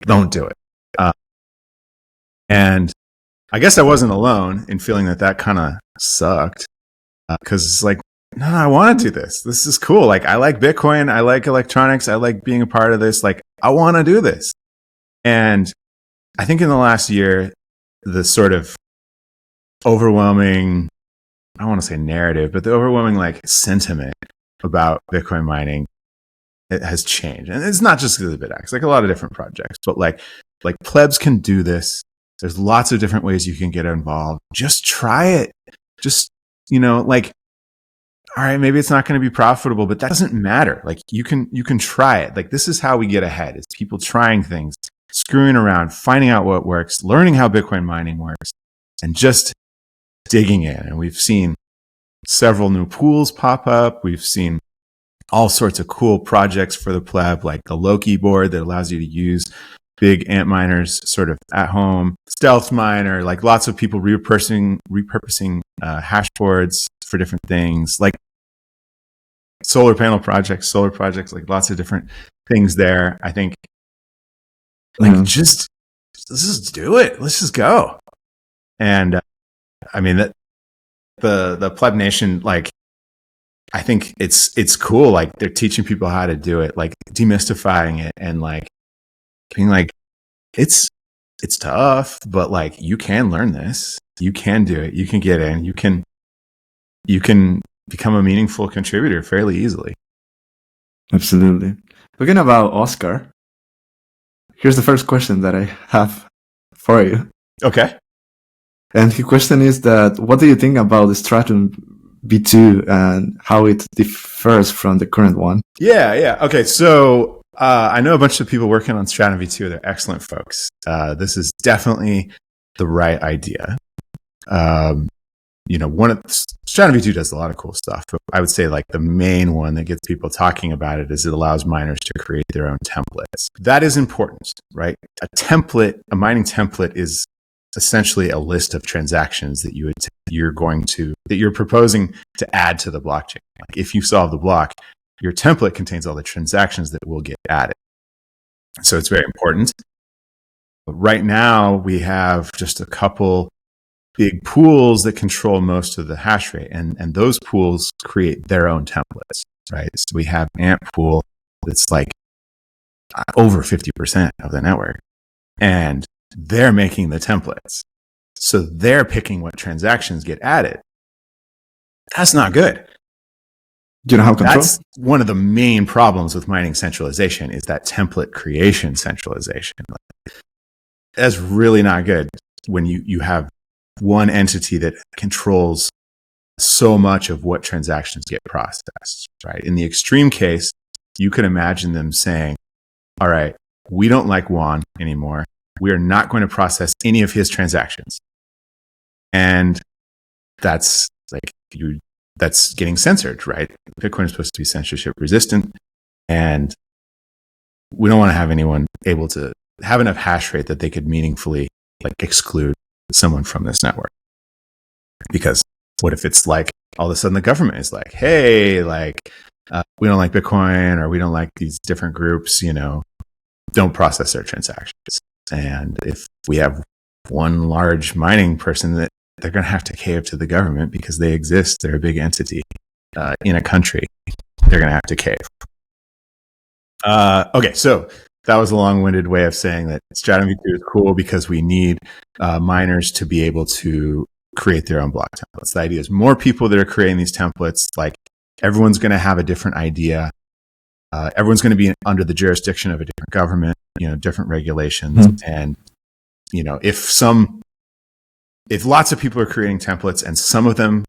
don't do it. And I guess I wasn't alone in feeling that kind of sucked, because it's like, no, I want to do this. This is cool. Like, I like Bitcoin. I like electronics. I like being a part of this. Like, I want to do this. And I think in the last year, the sort of overwhelming, I don't want to say narrative, but the overwhelming sentiment about Bitcoin mining, it has changed. And it's not just because of BitAxe, like a lot of different projects, but like plebs can do this. There's lots of different ways you can get involved. Just try it. Just, all right, maybe it's not going to be profitable, but that doesn't matter. Like, you can try it. Like, this is how we get ahead. It's people trying things, screwing around, finding out what works, learning how Bitcoin mining works, and just digging in. And we've seen several new pools pop up. We've seen all sorts of cool projects for the pleb, like the Loki board that allows you to use big ant miners sort of at home, stealth miner, like lots of people repurposing hash boards for different things, like solar panel projects, like lots of different things there. I think just let's just do it. Let's just go. And I mean, that the pleb nation, like, I think it's cool. Like, they're teaching people how to do it, like demystifying it, and like being like, it's tough, but like, you can learn this. You can do it. You can get in. You can become a meaningful contributor fairly easily. Absolutely. Talking about Oscar, here's the first question that I have for you. Okay. And the question is that, what do you think about the Stratum V2 and how it differs from the current one? Yeah. Okay, so I know a bunch of people working on Stratum V2. They're excellent folks. This is definitely the right idea. Stratum V2 does a lot of cool stuff, but I would say like the main one that gets people talking about it is it allows miners to create their own templates. That is important, right? A mining template is essentially a list of transactions that you're proposing to add to the blockchain. Like if you solve the block, your template contains all the transactions that will get added. So it's very important. But right now, we have just a couple big pools that control most of the hash rate, and those pools create their own templates, right? So we have Ant Pool that's like over 50% of the network, and they're making the templates. So they're picking what transactions get added. That's not good. Do you know how control? That's one of the main problems with mining centralization is that template creation centralization. That's really not good when you have one entity that controls so much of what transactions get processed, right? In the extreme case, you could imagine them saying, all right, we don't like Juan anymore. We are not going to process any of his transactions. And that's getting censored, right? Bitcoin is supposed to be censorship resistant. And we don't want to have anyone able to have enough hash rate that they could meaningfully exclude someone from this network. Because what if it's like all of a sudden the government is like, hey, we don't like Bitcoin, or we don't like these different groups, don't process their transactions. And if we have one large mining person, that they're going to have to cave to the government because they exist. They're a big entity in a country. They're going to have to cave. Okay, so that was a long-winded way of saying that Stratum v2 is cool because we need miners to be able to create their own block templates. The idea is more people that are creating these templates, like everyone's going to have a different idea. Everyone's going to be under the jurisdiction of a different government, different regulations. Mm-hmm. And, if lots of people are creating templates and some of them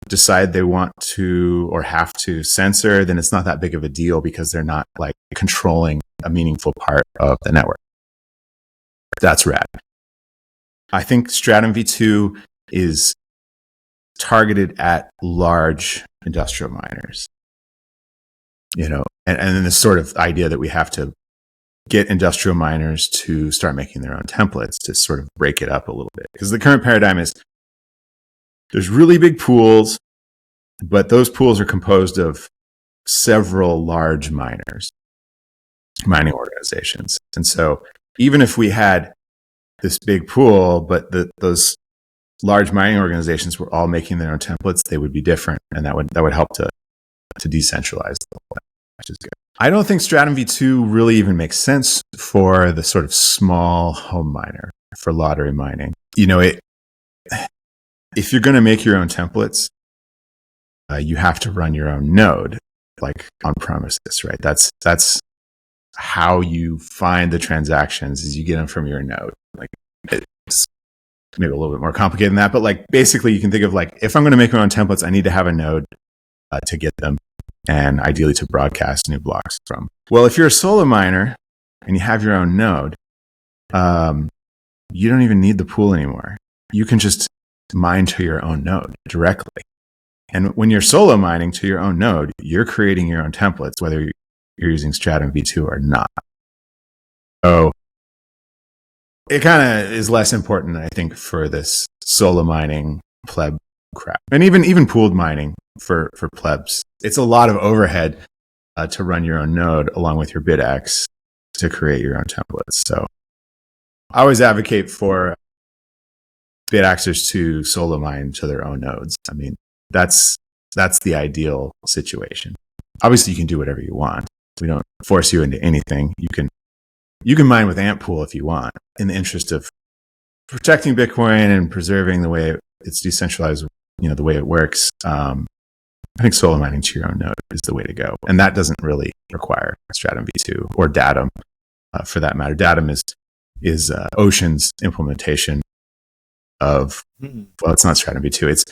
decide they want to or have to censor, then it's not that big of a deal because they're not controlling a meaningful part of the network. That's rad. I think Stratum v2 is targeted at large industrial miners, and then this sort of idea that we have to get industrial miners to start making their own templates to sort of break it up a little bit. Because the current paradigm is there's really big pools, but those pools are composed of several large miners, mining organizations. And so even if we had this big pool, but those large mining organizations were all making their own templates, they would be different. And that would help to decentralize the whole thing, which is good. I don't think Stratum v2 really even makes sense for the sort of small home miner for lottery mining. If you're going to make your own templates, you have to run your own node, on premises, right? That's how you find the transactions, is you get them from your node. It's maybe a little bit more complicated than that, but basically you can think of if I'm going to make my own templates, I need to have a node to get them, and ideally to broadcast new blocks from. Well, if you're a solo miner and you have your own node, you don't even need the pool anymore. You can just mine to your own node directly. And when you're solo mining to your own node, you're creating your own templates, whether you're using Stratum v2 or not. So it kind of is less important, I think, for this solo mining pleb crap. And even pooled mining for plebs. It's a lot of overhead to run your own node along with your BitAxe to create your own templates. So I always advocate for BitAxers to solo mine to their own nodes. I mean, that's the ideal situation. Obviously, you can do whatever you want. We don't force you into anything. You can mine with Ant Pool if you want, in the interest of protecting Bitcoin and preserving the way it's decentralized, the way it works. I think solo mining to your own node is the way to go. And that doesn't really require Stratum v2 or Datum for that matter. Datum is Ocean's implementation of, well, it's not Stratum v2.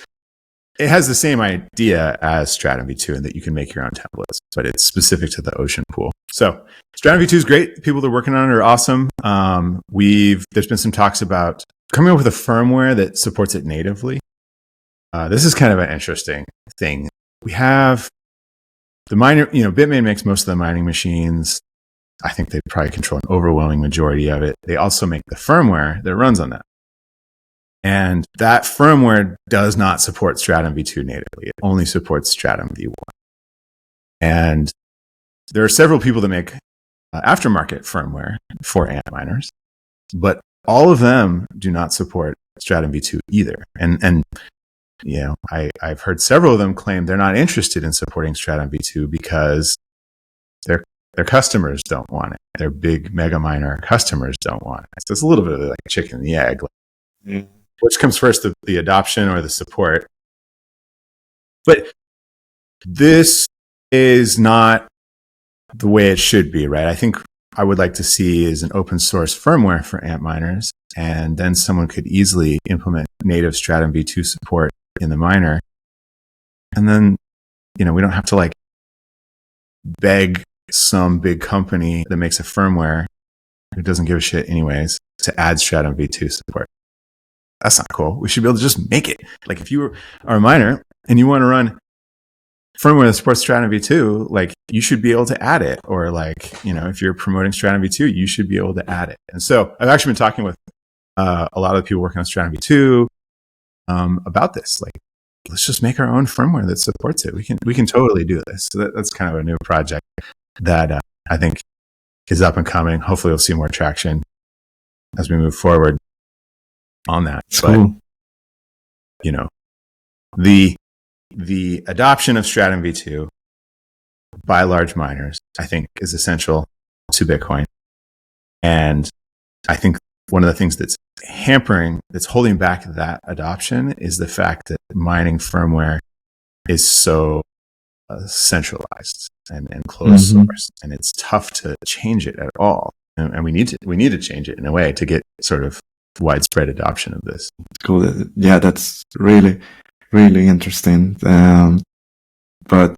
It has the same idea as Stratum v2 in that you can make your own templates, but it's specific to the Ocean pool. So Stratum v2 is great. The people that are working on it are awesome. There's been some talks about coming up with a firmware that supports it natively. This is kind of an interesting thing. We have the miner, Bitmain makes most of the mining machines. I think they probably control an overwhelming majority of it. They also make the firmware that runs on that. And that firmware does not support Stratum v2 natively. It only supports Stratum v1. And there are several people that make aftermarket firmware for Antminers, but all of them do not support Stratum v2 either. And you know, I've heard several of them claim they're not interested in supporting Stratum v2 because their customers don't want it. Their big mega miner customers don't want it. So it's a little bit of like chicken and the egg. Which comes first, the adoption or the support? But this is not the way it should be, right? I think I would like to see is an open source firmware for Antminers, and then someone could easily implement native Stratum v2 support in the miner. And then, you know, we don't have to like beg some big company that makes a firmware who doesn't give a shit anyways to add Stratum v2 support. That's not cool. We should be able to just make it. Like if you are a miner and you want to run firmware that supports Stratum v2, like you should be able to add it. Or like, you know, if you're promoting Stratum v2, you should be able to add it. And so I've actually been talking with a lot of the people working on Stratum v2 about this. Like, let's just make our own firmware that supports it. We can totally do this. So that's kind of a new project that I think is up and coming. Hopefully we'll see more traction as we move forward on that. But, cool. You know, the adoption of Stratum v2 by large miners, I think, is essential to Bitcoin. And I think one of the things that's holding back that adoption is the fact that mining firmware is so centralized and closed source, and it's tough to change it at all. And we need to change it in a way to get sort of widespread adoption of this. Cool. Yeah, that's really, really interesting. But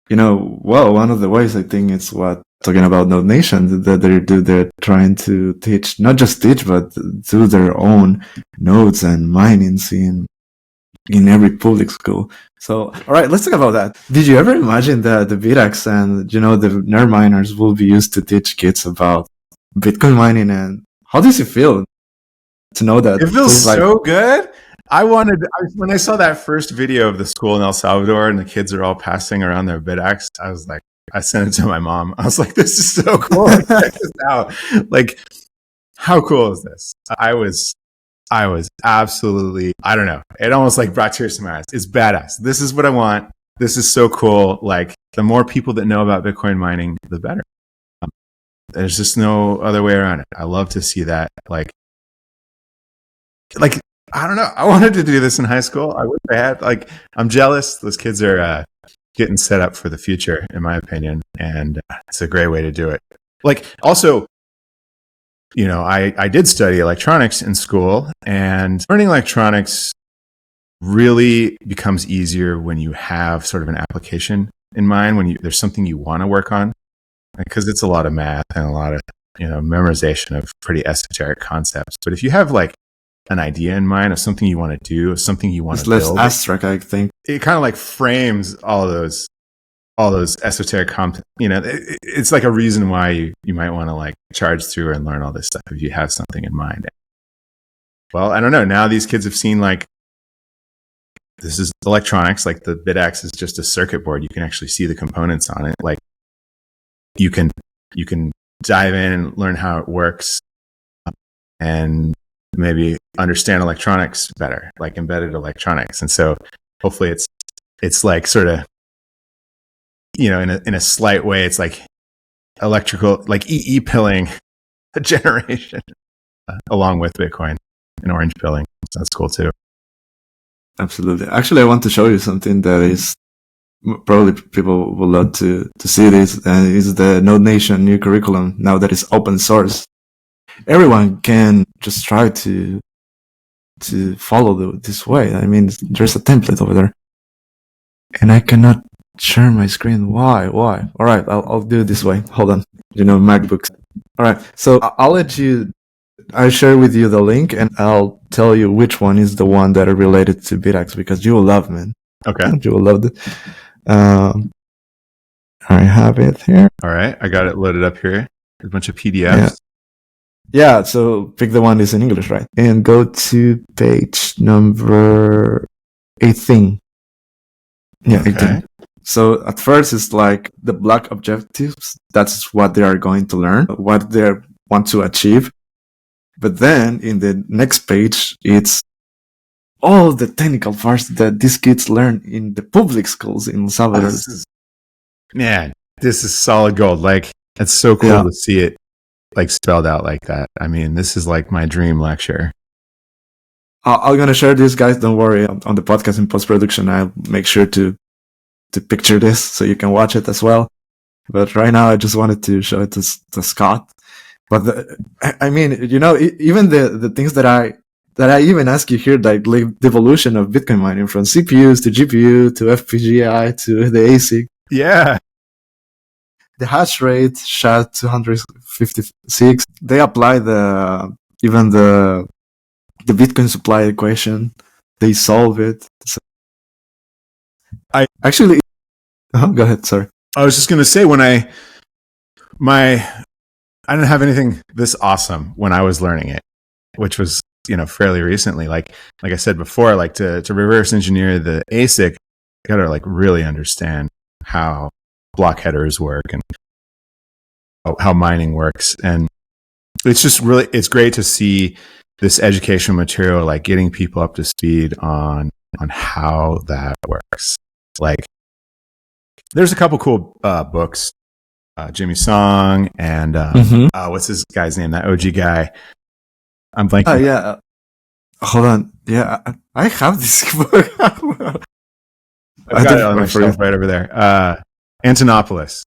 you know, well, one of the ways I think it's what talking about Node Nation that they're trying to teach, not just teach, but do their own nodes and minings in every public school. So, all right, let's talk about that. Did you ever imagine that the BitAxe and, you know, the nerd miners will be used to teach kids about Bitcoin mining? And how does it feel to know that? It feels so good. When I saw that first video of the school in El Salvador and the kids are all passing around their BitAxe, I was like, I sent it to my mom. I was like, this is so cool. Check this out. Like, how cool is this? I was absolutely, I don't know. It almost like brought tears to my eyes. It's badass. This is what I want. This is so cool. Like, the more people that know about Bitcoin mining, the better. There's just no other way around it. I love to see that. Like, I don't know. I wanted to do this in high school. I wish I had. Like, I'm jealous. Those kids are getting set up for the future, in my opinion. And it's a great way to do it. Like, also, you know, I did study electronics in school, and learning electronics really becomes easier when you have sort of an application in mind, when there's something you want to work on, because it's a lot of math and a lot of, you know, memorization of pretty esoteric concepts. But if you have like an idea in mind of something you want to do, of something you want to build, it's less abstract, I think. It kind of like frames all those esoteric you know, it's like a reason why you might want to like charge through and learn all this stuff if you have something in mind. Well, I don't know. Now these kids have seen like, this is electronics, like the BitAxe is just a circuit board. You can actually see the components on it. Like, you can dive in and learn how it works, and maybe understand electronics better, like embedded electronics. And so hopefully it's like sort of, you know, in a slight way, it's like electrical, like EE pilling a generation along with Bitcoin and orange pilling. So that's cool too. Absolutely. Actually, I want to show you something that is probably people will love to see this. Is the Node Nation new curriculum now that it's open source. Everyone can just try to follow this way. I mean, there's a template over there, and I cannot share my screen. Why? All right, I'll do it this way. Hold on. You know, MacBooks. All right, so I'll share with you the link, and I'll tell you which one is the one that are related to BitAxe, because you will love, man. Okay. You will love it. I have it here. All right, I got it loaded up here. A bunch of PDFs. Yeah. Yeah, so pick the one that's in English, right? And go to page number 18. Yeah, Okay. 18. So at first it's like the block objectives. That's what they are going to learn, what they want to achieve. But then in the next page, it's all the technical parts that these kids learn in the public schools in Salvador. Man, this is solid gold. Like, it's so cool to see it like spelled out like that. I mean, this is like my dream lecture. I'm going to share this, guys. Don't worry. On the podcast in post-production, I'll make sure to picture this so you can watch it as well. But right now, I just wanted to show it to Skot. But I mean, you know, even the things that I even ask you here, like the evolution of Bitcoin mining from CPUs to GPU to FPGA to the ASIC. Yeah. The hash rate, SHA-256. They apply the Bitcoin supply equation. They solve it. So go ahead. Sorry. I was just going to say I didn't have anything this awesome when I was learning it, which was, fairly recently. Like I said before, like to reverse engineer the ASIC, you got to like really understand how block headers work and how mining works. And it's just really, it's great to see this educational material, like getting people up to speed on how that works. Like there's a couple cool books, Jimmy Song and what's this guy's name? That OG guy. I'm blanking. Oh yeah. Hold on. Yeah, I have this book. I've got it on my shelf right over there. Antonopoulos.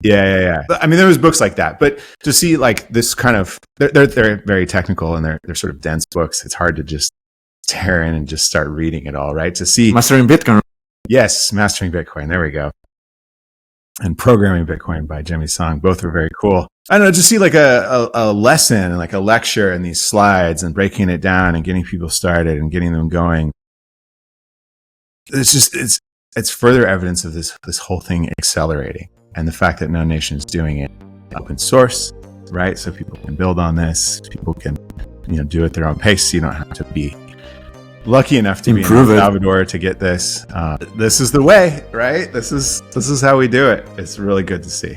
Yeah. I mean, there was books like that, but to see like this kind of, they're very technical and they're sort of dense books. It's hard to just tear in and just start reading it all, right? To see Mastering Bitcoin. Yes, Mastering Bitcoin. There we go. And Programming Bitcoin by Jimmy Song. Both are very cool. I don't know, to see like a lesson, like a lecture and these slides and breaking it down and getting people started and getting them going. It's further evidence of this whole thing accelerating. And the fact that No Nation is doing it open source, right? So people can build on this. People can, do it at their own pace. You don't have to be lucky enough to be in El Salvador to get this. This is the way, right? This is how we do it. It's really good to see.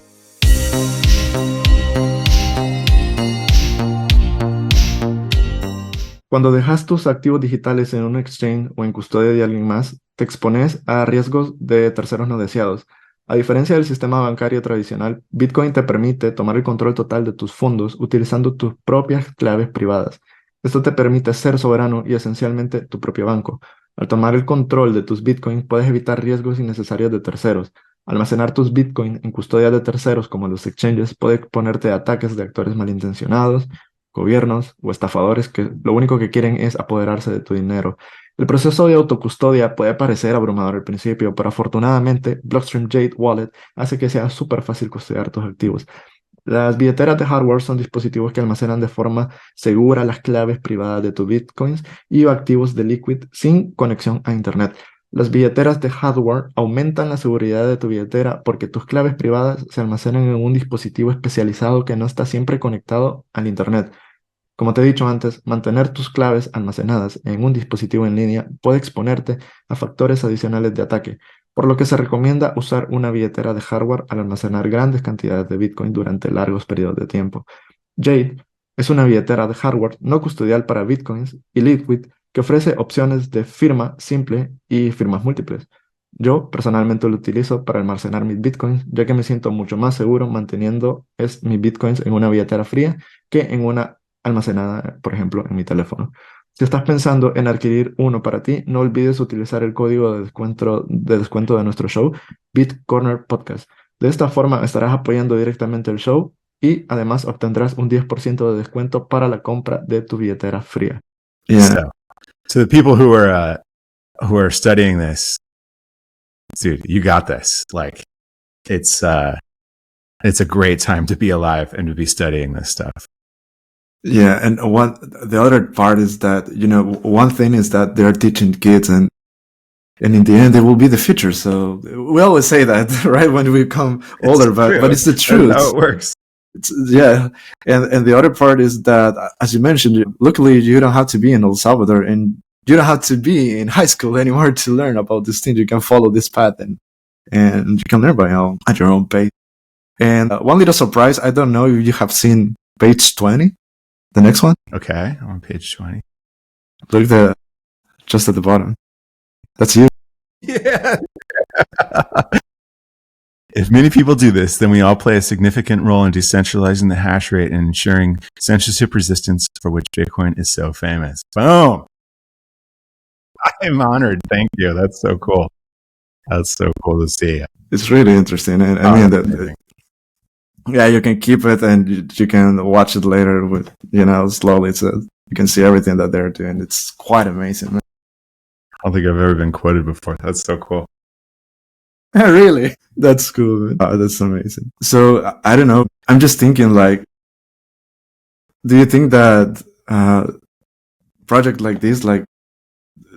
Cuando dejas tus activos digitales en un exchange o en custodia de alguien más, te expones a riesgos de terceros no deseados. A diferencia del sistema bancario tradicional, Bitcoin te permite tomar el control total de tus fondos utilizando tus propias claves privadas. Esto te permite ser soberano y esencialmente tu propio banco. Al tomar el control de tus Bitcoin, puedes evitar riesgos innecesarios de terceros. Almacenar tus Bitcoin en custodia de terceros como los exchanges puede exponerte a ataques de actores malintencionados, gobiernos o estafadores que lo único que quieren es apoderarse de tu dinero. El proceso de autocustodia puede parecer abrumador al principio, pero afortunadamente Blockstream Jade Wallet hace que sea súper fácil custodiar tus activos. Las billeteras de hardware son dispositivos que almacenan de forma segura las claves privadas de tus bitcoins y activos de Liquid sin conexión a Internet. Las billeteras de hardware aumentan la seguridad de tu billetera porque tus claves privadas se almacenan en un dispositivo especializado que no está siempre conectado al Internet. Como te he dicho antes, mantener tus claves almacenadas en un dispositivo en línea puede exponerte a factores adicionales de ataque, por lo que se recomienda usar una billetera de hardware al almacenar grandes cantidades de Bitcoin durante largos periodos de tiempo. Jade es una billetera de hardware no custodial para Bitcoins y Liquid que ofrece opciones de firma simple y firmas múltiples. Yo personalmente lo utilizo para almacenar mis Bitcoins, ya que me siento mucho más seguro manteniendo mis Bitcoins en una billetera fría que en una almacenada, por ejemplo, en mi teléfono. Si estás pensando en adquirir uno para ti, no olvides utilizar el código de descuento de nuestro show, Bitcorner Podcast. De esta forma estarás apoyando directamente el show y además obtendrás un 10% de descuento para la compra de tu billetera fría. Yeah. So the people who are studying this, dude, you got this. Like, it's a great time to be alive and to be studying this stuff. Yeah, and the other part is that, one thing is that they're teaching kids and in the end they will be the future. So we always say that, right, when we become older, but it's the truth. That's how it works. Yeah, and the other part is that, as you mentioned, luckily you don't have to be in El Salvador, and you don't have to be in high school anymore to learn about this thing. You can follow this path, and you can learn at your own pace. And one little surprise, I don't know if you have seen page 20, the next one. Okay, I'm on page 20. Look just at the bottom. That's you. Yeah. If many people do this, then we all play a significant role in decentralizing the hash rate and ensuring censorship resistance for which Bitcoin is so famous. Boom. I'm honored. Thank you. That's so cool. That's so cool to see. It's really interesting. And I mean, yeah, you can keep it and you can watch it later with, slowly. So you can see everything that they're doing. It's quite amazing, man. I don't think I've ever been quoted before. That's so cool. Really? That's cool, man. Oh, that's amazing. So, I don't know. I'm just thinking, like, do you think that project like this, like,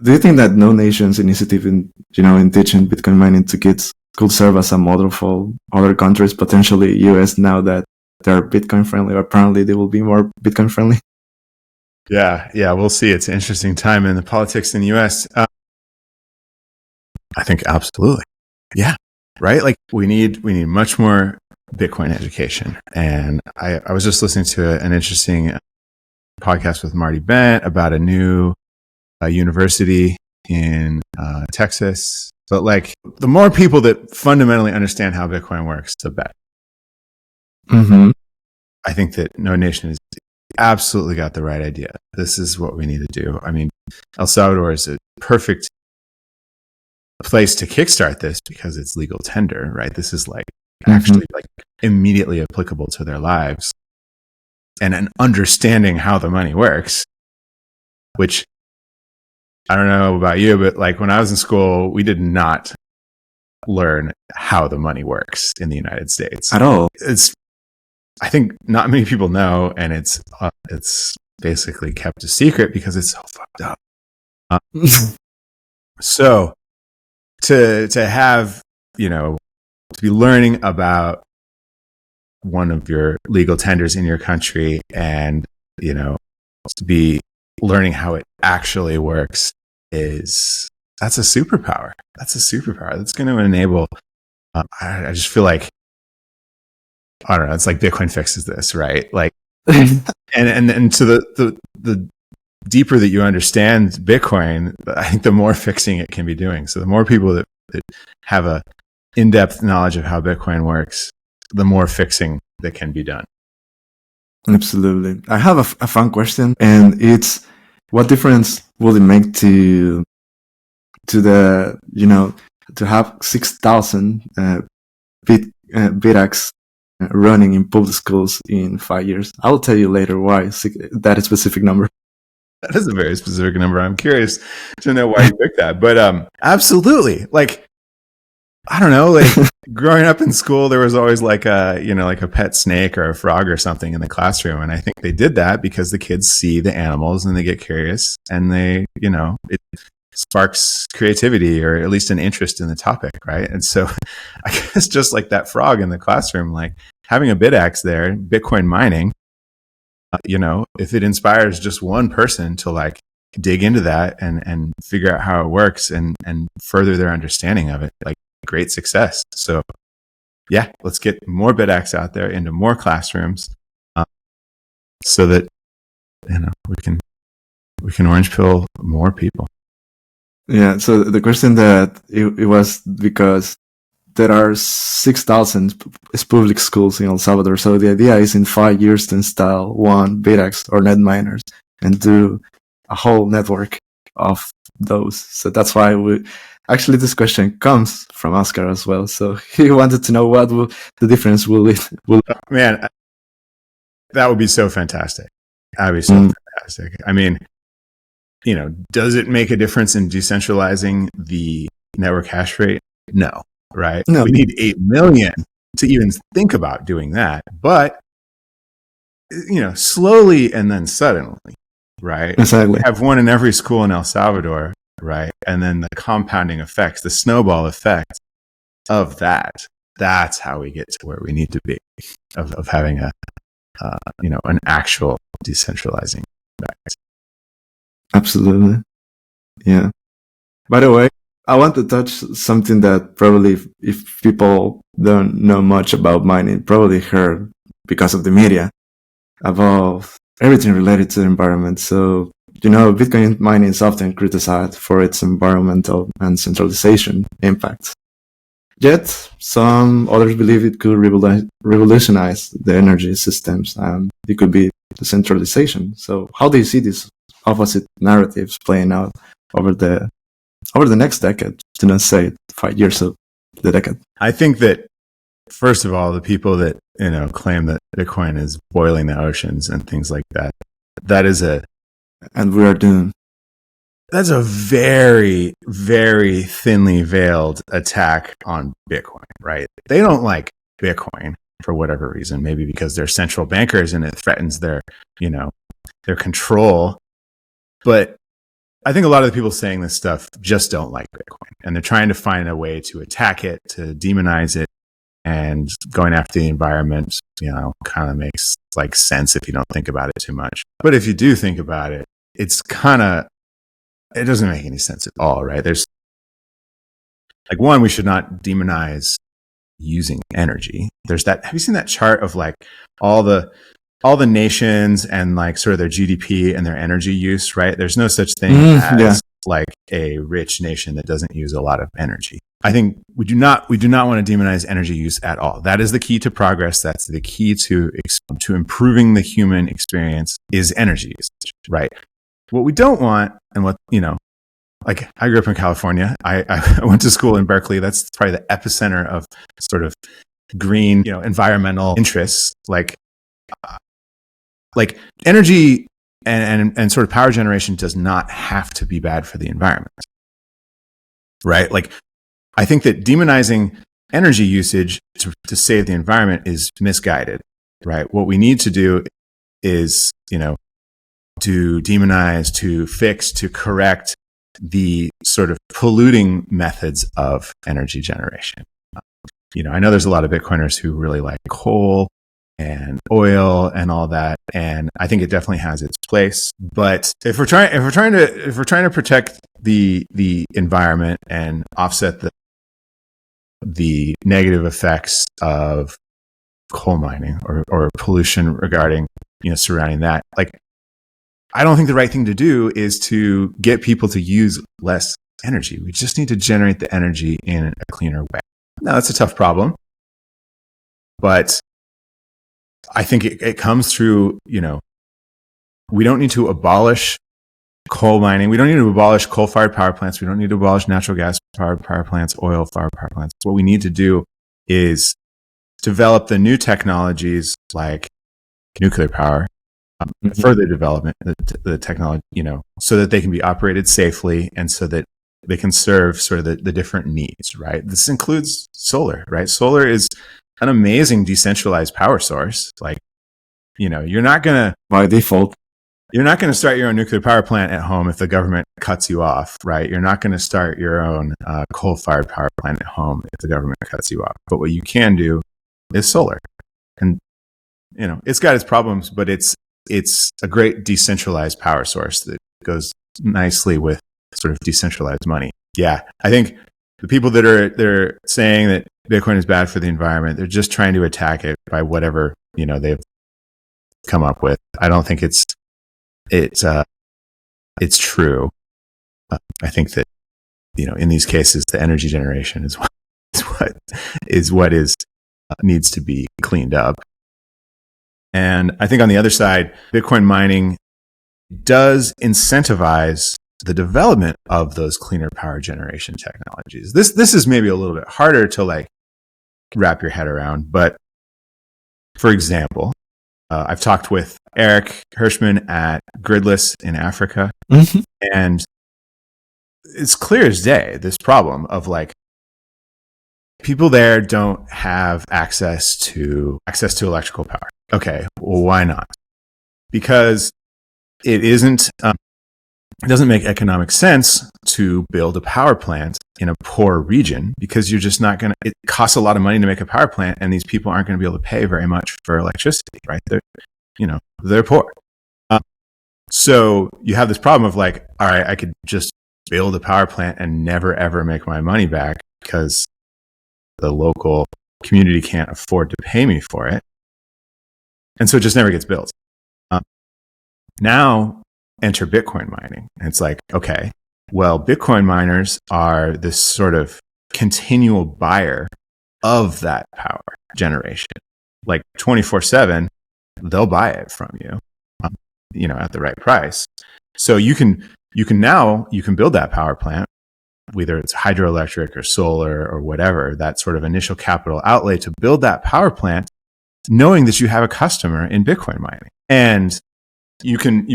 do you think that No Nation's initiative in teaching Bitcoin mining to kids could serve as a model for other countries, potentially US, now that they're Bitcoin friendly, or apparently they will be more Bitcoin friendly? Yeah, we'll see. It's an interesting time in the politics in the US. I think absolutely. Yeah, right? Like we need much more Bitcoin education. And I was just listening to an interesting podcast with Marty Bent about a new university in Texas. But like the more people that fundamentally understand how Bitcoin works, the better. Mm-hmm. I think that No Nation has absolutely got the right idea. This is what we need to do. I mean, El Salvador is a perfect place to kickstart this because it's legal tender, right? This is like actually like immediately applicable to their lives, and an understanding how the money works, which I don't know about you, but like when I was in school, we did not learn how the money works in the United States At all. I think not many people know, and it's basically kept a secret because it's so fucked up. So to have, to be learning about one of your legal tenders in your country and, to be learning how it actually works that's a superpower. That's going to enable, I just feel like, I don't know, it's like Bitcoin fixes this, right? Like, and to the deeper that you understand Bitcoin, I think the more fixing it can be doing. So the more people that have a in-depth knowledge of how Bitcoin works, the more fixing that can be done. Absolutely. I have a fun question, and it's, what difference will it make to the, to have 6,000 BitAxe running in public schools in 5 years? I'll tell you later why that specific number. That is a very specific number. I'm curious to know why you picked that. But absolutely. Like, I don't know, like growing up in school, there was always like a pet snake or a frog or something in the classroom. And I think they did that because the kids see the animals and they get curious and they, it sparks creativity or at least an interest in the topic, right? And so I guess just like that frog in the classroom, like having a BitAxe there, Bitcoin mining, if it inspires just one person to like dig into that and figure out how it works and further their understanding of it, like great success. So yeah, let's get more BitAxe out there into more classrooms so that, we can orange pill more people. Yeah. So the question that it was because there are 6,000 public schools in El Salvador. So the idea is in 5 years to install one BitAxe or net miners and do a whole network of those. So that's why actually this question comes from Oscar as well. So he wanted to know what the difference will. Man, that would be so fantastic. That would be so fantastic. I mean, does it make a difference in decentralizing the network hash rate? No. Right? No. We need 8 million to even think about doing that. But, slowly and then suddenly, right? Exactly. We have one in every school in El Salvador, right? And then the compounding effects, the snowball effect of that, that's how we get to where we need to be. of having an actual decentralizing effect. Absolutely. Yeah. By the way, I want to touch something that probably if people don't know much about mining, probably heard because of the media about everything related to the environment. So, Bitcoin mining is often criticized for its environmental and centralization impacts. Yet, some others believe it could revolutionize the energy systems and it could be decentralization. So, how do you see these opposite narratives playing out over the next decade, to not say 5 years of the decade? I think that, first of all, the people that claim that Bitcoin is boiling the oceans and things like that, and we are doomed. That's a very, very thinly veiled attack on Bitcoin, right? They don't like Bitcoin for whatever reason, maybe because they're central bankers and it threatens their control. But I think a lot of the people saying this stuff just don't like Bitcoin, and they're trying to find a way to attack it, to demonize it, and going after the environment, kind of makes like sense if you don't think about it too much. But if you do think about it, it doesn't make any sense at all, right? There's like, one, we should not demonize using energy. There's that. Have you seen that chart of like all the nations and like sort of their GDP and their energy use, right? There's no such thing as like a rich nation that doesn't use a lot of energy. I think we do not want to demonize energy use at all. That is the key to progress. That's the key to improving the human experience is energy usage, right? What we don't want, and what, like I grew up in California. I went to school in Berkeley. That's probably the epicenter of sort of green, environmental interests. Like energy and sort of power generation does not have to be bad for the environment, right? Like, I think that demonizing energy usage to save the environment is misguided, right? What we need to do is, to demonize, to fix, to correct the sort of polluting methods of energy generation. I know there's a lot of Bitcoiners who really like coal and oil and all that, and I think it definitely has its place. But if we're trying to protect the environment and offset the negative effects of coal mining or pollution regarding surrounding that, like, I don't think the right thing to do is to get people to use less energy. We just need to generate the energy in a cleaner way. Now, that's a tough problem, but I think it comes through, we don't need to abolish coal mining. We don't need to abolish coal-fired power plants. We don't need to abolish natural gas-fired power plants, oil-fired power plants. What we need to do is develop the new technologies like nuclear power, further development, the technology, so that they can be operated safely and so that they can serve sort of the different needs, right? This includes solar, right? Solar is an amazing decentralized power source. Like, you're not going to, by default, you're not going to start your own nuclear power plant at home if the government cuts you off, right? You're not going to start your own coal-fired power plant at home if the government cuts you off. But what you can do is solar. And, it's got its problems, but it's a great decentralized power source that goes nicely with sort of decentralized money. Yeah, I think the people that they're saying that Bitcoin is bad for the environment, they're just trying to attack it by whatever they've come up with. I don't think it's true. I think that in these cases, the energy generation is what needs to be cleaned up. And I think on the other side, Bitcoin mining does incentivize the development of those cleaner power generation technologies. This is maybe a little bit harder to like wrap your head around. But for example, I've talked with Eric Hirschman at Gridless in Africa, and it's clear as day, this problem of like people there don't have access to electrical power. Okay, well, why not? Because it doesn't make economic sense to build a power plant in a poor region, because you're just not going to, it costs a lot of money to make a power plant, and these people aren't going to be able to pay very much for electricity, right? They're poor. So you have this problem of like, all right, I could just build a power plant and never ever make my money back because the local community can't afford to pay me for it. And so it just never gets built. Now enter Bitcoin mining. And it's like, okay, well, Bitcoin miners are this sort of continual buyer of that power generation. Like 24/7, they'll buy it from you, at the right price. So you can build that power plant, whether it's hydroelectric or solar or whatever, that sort of initial capital outlay to build that power plant, knowing that you have a customer in Bitcoin mining. And you can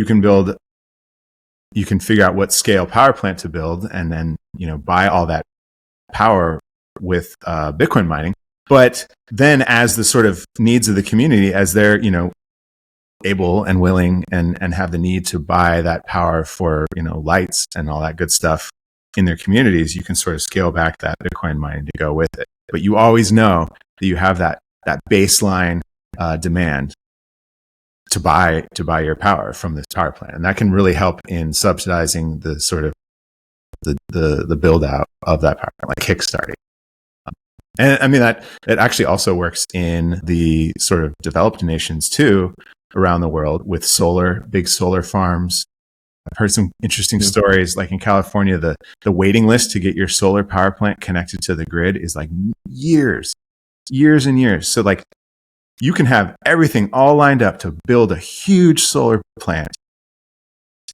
figure out what scale power plant to build, and then, buy all that power with Bitcoin mining. But then as the sort of needs of the community, as they're, able and willing and have the need to buy that power for, lights and all that good stuff in their communities, you can sort of scale back that Bitcoin mining to go with it. But you always know that you have that baseline demand to buy your power from this power plant. And that can really help in subsidizing the sort of the build out of that power plant, like kickstarting. And I mean, that it actually also works in the sort of developed nations too, around the world, with big solar farms. I've heard some interesting stories, like in California, the waiting list to get your solar power plant connected to the grid is like years and years. So like you can have everything all lined up to build a huge solar plant,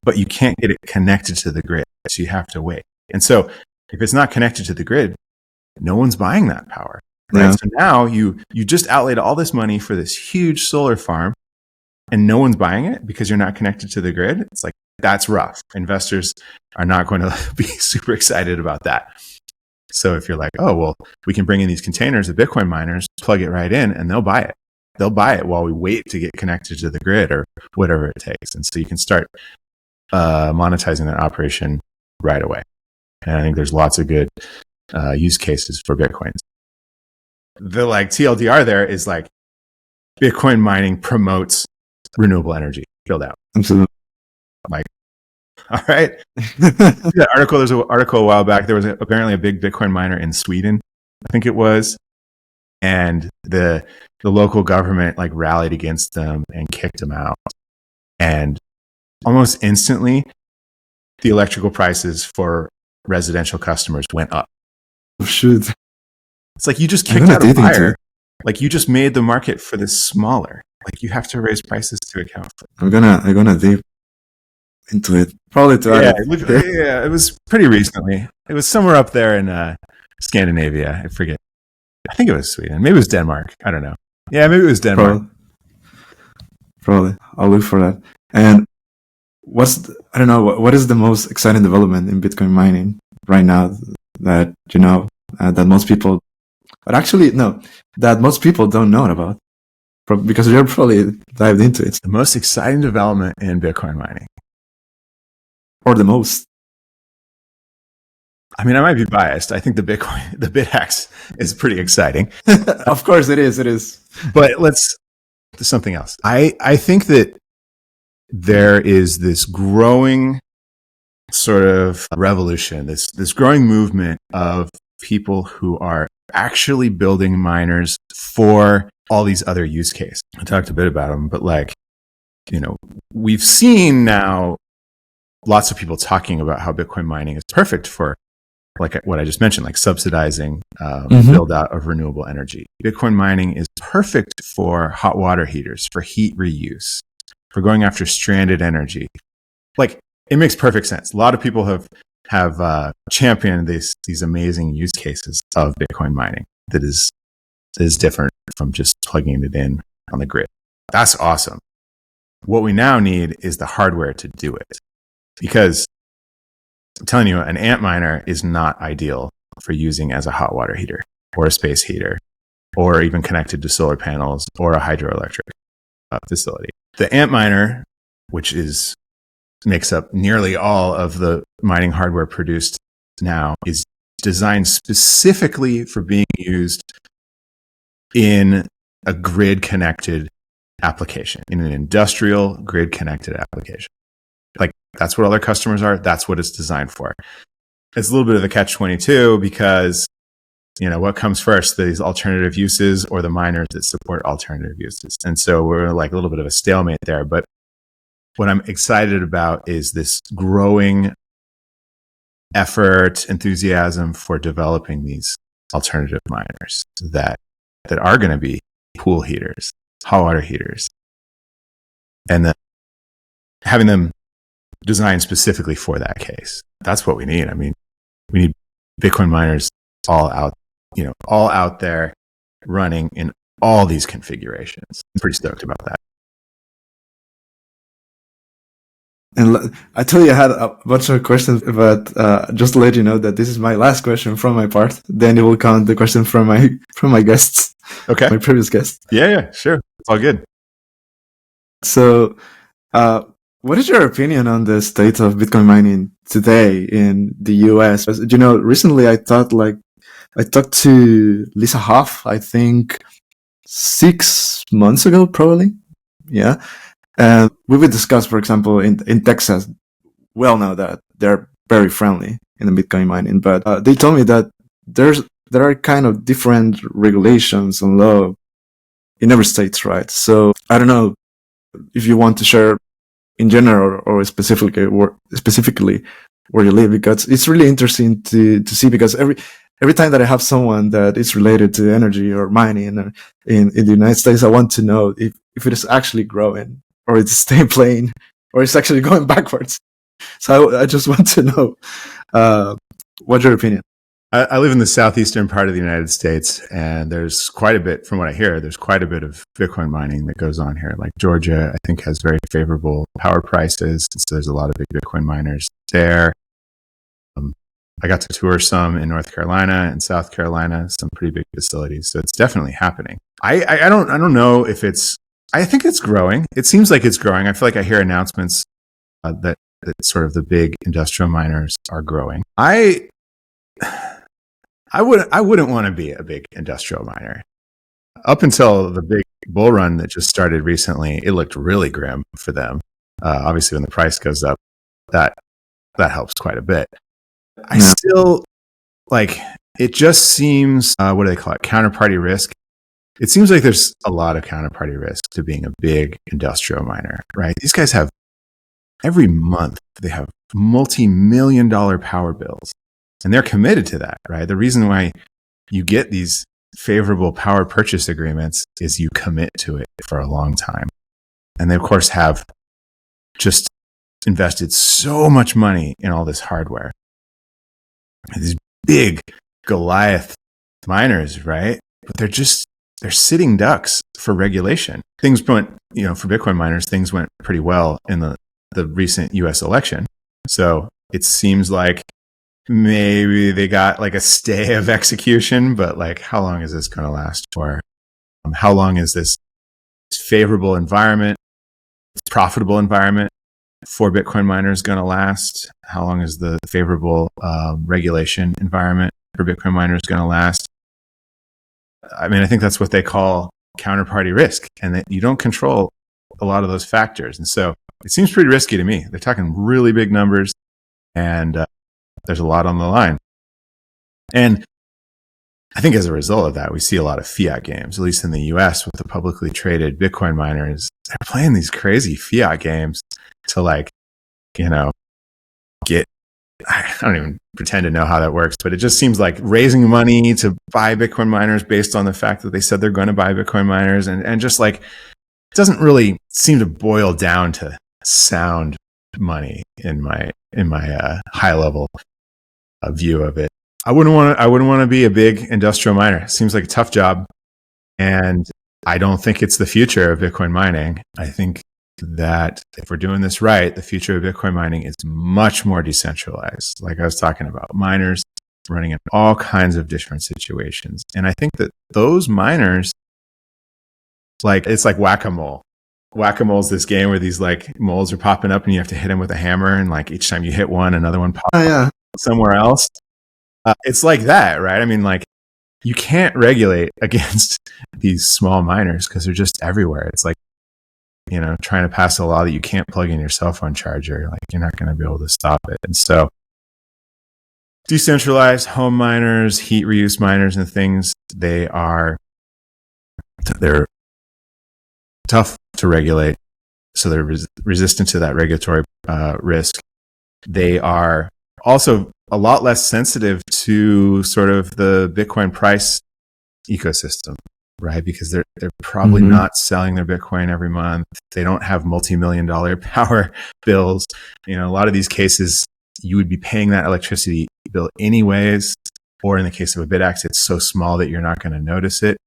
but you can't get it connected to the grid. So you have to wait. And so if it's not connected to the grid, no one's buying that power, right? Yeah. So now you just outlaid all this money for this huge solar farm, and no one's buying it because you're not connected to the grid. It's like, that's rough. Investors are not going to be super excited about that. So if you're like, oh, well, we can bring in these containers of Bitcoin miners, plug it right in, and they'll buy it. They'll buy it while we wait to get connected to the grid or whatever it takes. And so you can start monetizing that operation right away. And I think there's lots of good use cases for Bitcoins. The like TLDR there is like, Bitcoin mining promotes renewable energy build out. Absolutely. Like, all right. That article, there's an article a while back. There was apparently a big Bitcoin miner in Sweden, I think it was. And the local government like rallied against them and kicked them out. And almost instantly, the electrical prices for residential customers went up. Oh, shoot. It's like you just kicked out a buyer. Like you just made the market for this smaller. Like you have to raise prices to account for it. I'm gonna deep into it. Probably to it was pretty recently. It was somewhere up there in Scandinavia. I forget. I think it was Sweden. Maybe it was Denmark. I don't know. Yeah, maybe it was Denmark. Probably. I'll look for that. And what is the most exciting development in Bitcoin mining right now that that most people, but actually no, that most people don't know about, because you're probably dived into it. The most exciting development in Bitcoin mining, or the most. I mean, I might be biased. I think the BitAxe is pretty exciting. Of course it is. It is. But let's do something else. I think that there is this growing sort of revolution, this growing movement of people who are actually building miners for all these other use cases. I talked a bit about them, but like, we've seen now lots of people talking about how Bitcoin mining is perfect for, like what I just mentioned, like subsidizing build out of renewable energy. Bitcoin mining is perfect for hot water heaters, for heat reuse, for going after stranded energy. Like, it makes perfect sense. A lot of people have championed these amazing use cases of Bitcoin mining that is different from just plugging it in on the grid. That's awesome. What we now need is the hardware to do it, because I'm telling you, an ant miner is not ideal for using as a hot water heater or a space heater, or even connected to solar panels or a hydroelectric facility. The ant miner, which makes up nearly all of the mining hardware produced now, is designed specifically for being used in a grid connected application, in an industrial grid connected application. Like that's what all their customers are. That's what it's designed for. It's a little bit of a catch-22 because, what comes first, these alternative uses or the miners that support alternative uses? And so we're like a little bit of a stalemate there. But what I'm excited about is this growing effort, enthusiasm for developing these alternative miners that are going to be pool heaters, hot water heaters, and then having them designed specifically for that case. That's what we need. I mean, we need Bitcoin miners all out there running in all these configurations. I'm pretty stoked about that. And I told you I had a bunch of questions, but just to let you know that this is my last question from my part. Then it will count the question from my guests. Okay. My previous guests. Yeah, sure. It's all good. So, what is your opinion on the state of Bitcoin mining today in the US? Recently I talked to Lisa Hoff, I think 6 months ago, probably. Yeah. And we would discuss, for example, in Texas, we all know that they're very friendly in the Bitcoin mining, but they told me that there are kind of different regulations and law in every state, right? So I don't know if you want to share in general or specifically where you live, because it's really interesting to see, because every time that I have someone that is related to energy or mining in the United States, I want to know if it is actually growing, or it's staying plain, or it's actually going backwards. So I just want to know, what's your opinion? I live in the southeastern part of the United States, and there's quite a bit, from what I hear, there's quite a bit of Bitcoin mining that goes on here. Like Georgia, I think, has very favorable power prices. So there's a lot of big Bitcoin miners there. I got to tour some in North Carolina and South Carolina, some pretty big facilities. So it's definitely happening. I don't know if I think it's growing. It seems like it's growing. I feel like I hear announcements that sort of the big industrial miners are growing. I wouldn't want to be a big industrial miner. Up until the big bull run that just started recently, it looked really grim for them. Obviously, when the price goes up, that helps quite a bit. I still it just seems, what do they call it? Counterparty risk. It seems like there's a lot of counterparty risk to being a big industrial miner, right? These guys have, every month, they have multi-million-dollar power bills, and they're committed to that, right? The reason why you get these favorable power purchase agreements is you commit to it for a long time. And they, of course, have just invested so much money in all this hardware. These big Goliath miners, right? But they're sitting ducks for regulation. Things went, for Bitcoin miners, things went pretty well in the recent US election. So it seems like maybe they got like a stay of execution, but like, how long is this going to last for? How long is this favorable environment, profitable environment for Bitcoin miners going to last? How long is the favorable regulation environment for Bitcoin miners going to last? I mean, I think that's what they call counterparty risk, and that you don't control a lot of those factors. And so it seems pretty risky to me. They're talking really big numbers, and there's a lot on the line. And I think as a result of that, we see a lot of fiat games, at least in the US, with the publicly traded Bitcoin miners. They're playing these crazy fiat games to get, I don't even pretend to know how that works, but it just seems like raising money to buy Bitcoin miners based on the fact that they said they're going to buy Bitcoin miners. And just like, it doesn't really seem to boil down to sound money in my high level view of it. I wouldn't want to be a big industrial miner. It seems like a tough job, and I don't think it's the future of Bitcoin mining. I think that if we're doing this right, the future of Bitcoin mining is much more decentralized. Like I was talking about, miners running in all kinds of different situations. And I think that those miners, it's like whack-a-mole. Whack-a-mole is this game where these like moles are popping up and you have to hit them with a hammer. And like each time you hit one, another one pops up somewhere else. it's like that, right? I mean, like, you can't regulate against these small miners because they're just everywhere. It's like, trying to pass a law that you can't plug in your cell phone charger. Like, you're not going to be able to stop it. And so decentralized home miners, heat reuse miners and things, they're tough to regulate. So they're resistant to that regulatory risk. They are also a lot less sensitive to sort of the Bitcoin price ecosystem, right? Because they're probably not selling their Bitcoin every month. They don't have multi-million-dollar power bills. A lot of these cases, you would be paying that electricity bill anyways. Or in the case of a BitAxe, it's so small that you're not going to notice it.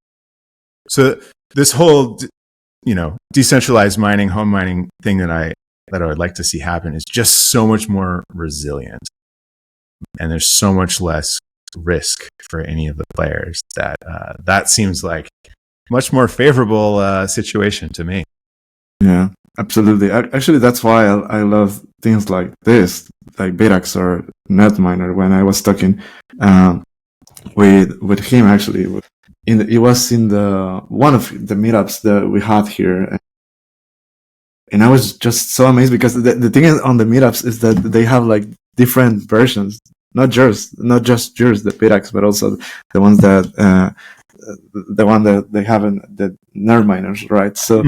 So this whole, decentralized mining, home mining thing that I would like to see happen is just so much more resilient. And there's so much less risk for any of the players that seems like much more favorable situation to me. Yeah, absolutely. Actually, that's why I love things like this, like BitAxe or Netminer. When I was talking with him, actually, it was in one of the meetups that we had here, and I was just so amazed because the thing on the meetups is that they have like different versions, not just yours, the BitAxe, but also the ones that the one that they have in the nerd miners, right? So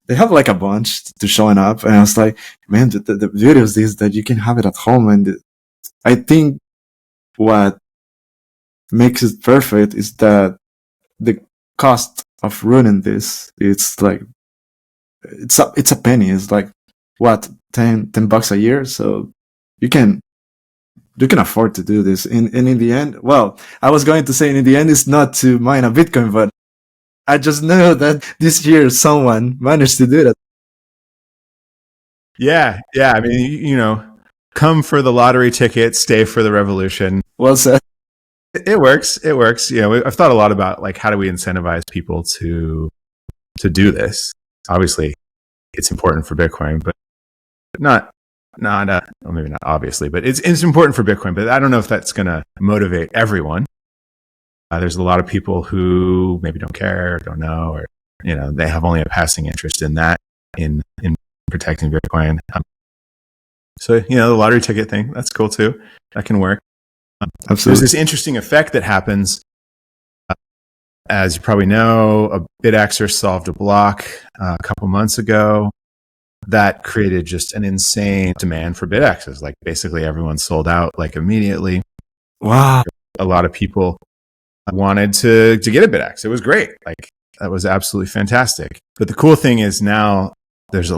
they have like a bunch to showing up, and I was like, man, the beauty of this is that you can have it at home, and I think what makes it perfect is that the cost of running this, it's like it's a penny. It's like what, $10 a year, so you can afford to do this. And in the end, well, I was going to say in the end it's not to mine a Bitcoin, but I just know that this year someone managed to do that. Yeah. I mean, come for the lottery ticket, stay for the revolution. Well said. It works. I've thought a lot about like how do we incentivize people to do this. Obviously, it's important for Bitcoin, but not well, maybe not obviously, but it's important for Bitcoin. But I don't know if that's going to motivate everyone. There's a lot of people who maybe don't care, or don't know, or they have only a passing interest in that, in protecting Bitcoin. So the lottery ticket thing, that's cool too. That can work. Absolutely. There's this interesting effect that happens. As you probably know, a BitAxer solved a block a couple months ago that created just an insane demand for BitAxes. Like basically everyone sold out like immediately. Wow. A lot of people wanted to get a BitAxe. It was great. Like that was absolutely fantastic. But the cool thing is now there's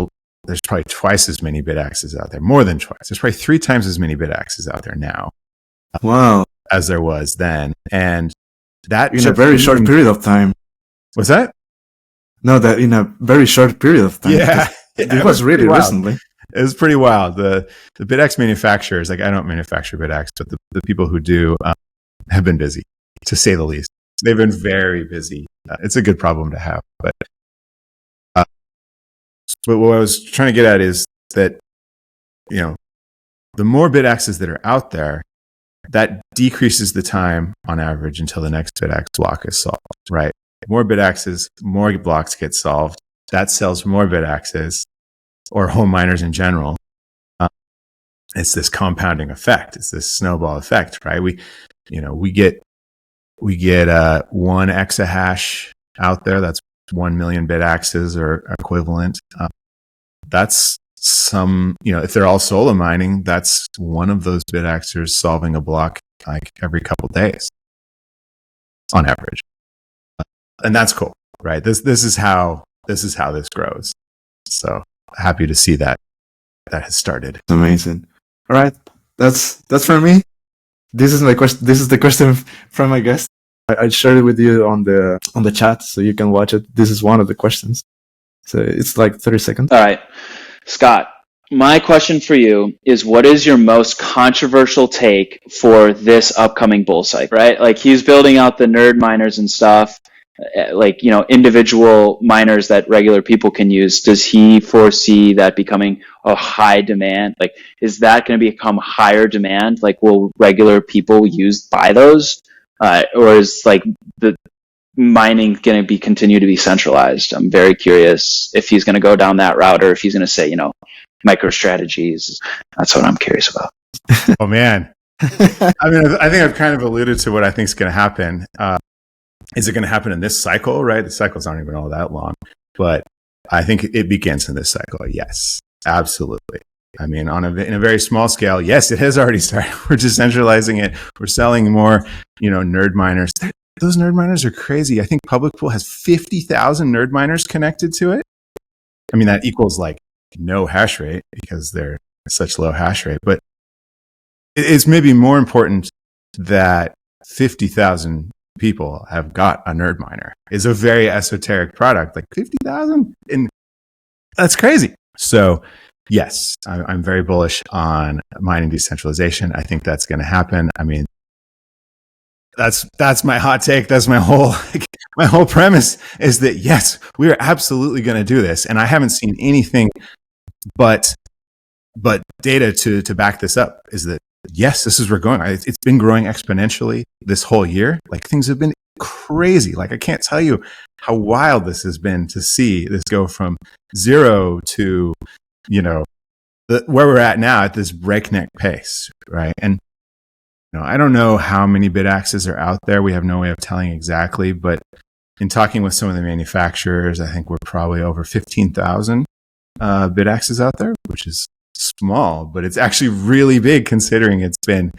probably twice as many BitAxes out there, more than twice. There's probably 3 times as many BitAxes out there now. Wow. As there was then. And that in a very short period of time. What's that? No, that in a very short period of time. Yeah. It was really recently. It was pretty wild. The BitAxe manufacturers, like I don't manufacture BitAxe, but the people who do have been busy, to say the least. They've been very busy. It's a good problem to have. But what I was trying to get at is that, the more BitAxes that are out there, that decreases the time on average until the next BitAxe block is solved, right? More BitAxes, more blocks get solved. That sells more BitAxes, or home miners in general. It's this compounding effect. It's this snowball effect, right? We get 1 exahash out there. That's 1 million BitAxes or equivalent. That's if they're all solo mining, that's one of those BitAxers solving a block like every couple days on average. And that's cool, right? This is how this grows. So happy to see that has started. Amazing. All right. That's for me. This is my question. This is the question from my guest. I shared it with you on the chat so you can watch it. This is one of the questions. So it's like 30 seconds. All right. Scott, my question for you is, what is your most controversial take for this upcoming bull cycle, right? Like he's building out the nerd miners and stuff. like, individual miners that regular people can use, does he foresee that becoming a high demand? Like, is that going to become higher demand? Like, will regular people buy those? Or is like the mining going to continue to be centralized? I'm very curious if he's going to go down that route, or if he's going to say, micro strategies. That's what I'm curious about. Oh man. I mean, I think I've kind of alluded to what I think is going to happen. Is it going to happen in this cycle, right? The cycle's aren't even all that long, but I think it begins in this cycle. Yes, absolutely. I mean, in a very small scale, yes, it has already started. We're decentralizing it. We're selling more, nerd miners. Those nerd miners are crazy. I think Public Pool has 50,000 nerd miners connected to it. I mean, that equals like no hash rate because they're such low hash rate, but it's maybe more important that 50,000 people have got a nerd miner. Is a very esoteric product, like 50,000, and that's crazy. So yes, I'm very bullish on mining decentralization. I think that's going to happen. I mean, that's my hot take. That's my whole premise is that yes, we are absolutely going to do this, and I haven't seen anything but data to back this up. Is that yes, this is where we're going. It's been growing exponentially this whole year. Like, things have been crazy. Like, I can't tell you how wild this has been to see this go from 0 to, where we're at now at this breakneck pace, right? And I don't know how many BitAxes are out there. We have no way of telling exactly, but in talking with some of the manufacturers, I think we're probably over 15,000 BitAxes out there, which is small, but it's actually really big considering it's been,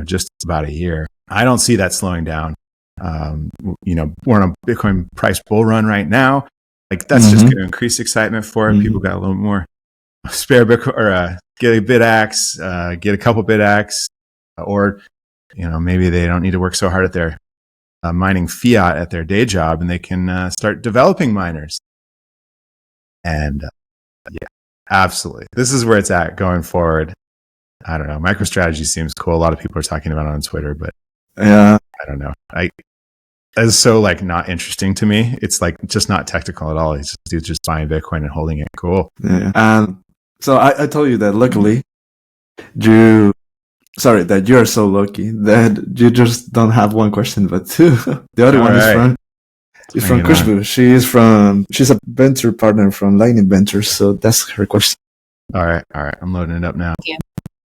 just about a year. I don't see that slowing down. We're on a Bitcoin price bull run right now. Like, that's just going to increase excitement for it. People got a little more spare Bitcoin, or get a BitAxe, get a couple BitAxe, or maybe they don't need to work so hard at their mining fiat at their day job, and they can start developing miners. And yeah. Absolutely. This is where it's at going forward. I don't know. MicroStrategy seems cool. A lot of people are talking about it on Twitter, but yeah, I don't know. It's so like not interesting to me. It's like just not technical at all. It's just buying Bitcoin and holding it. Cool. Yeah. So I told you that luckily that you are so lucky that you just don't have one question, but two. The other one is from Kushbu. She's a venture partner from Lightning Ventures, so that's her question. All right. I'm loading it up now. Yeah.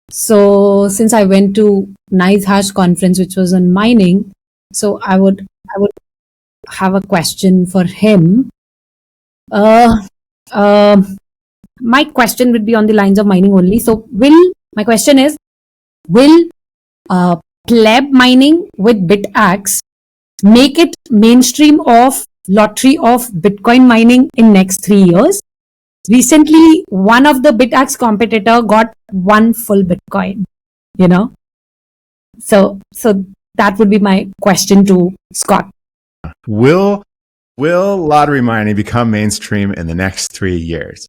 So since I went to NiceHash conference, which was on mining, so I would have a question for him. My question would be on the lines of mining only. So my question is, will pleb mining with BitAxe make it mainstream of lottery of Bitcoin mining in next 3 years? Recently, one of the BitAxe competitor got one full Bitcoin, So that would be my question to Skot. Will lottery mining become mainstream in the next 3 years?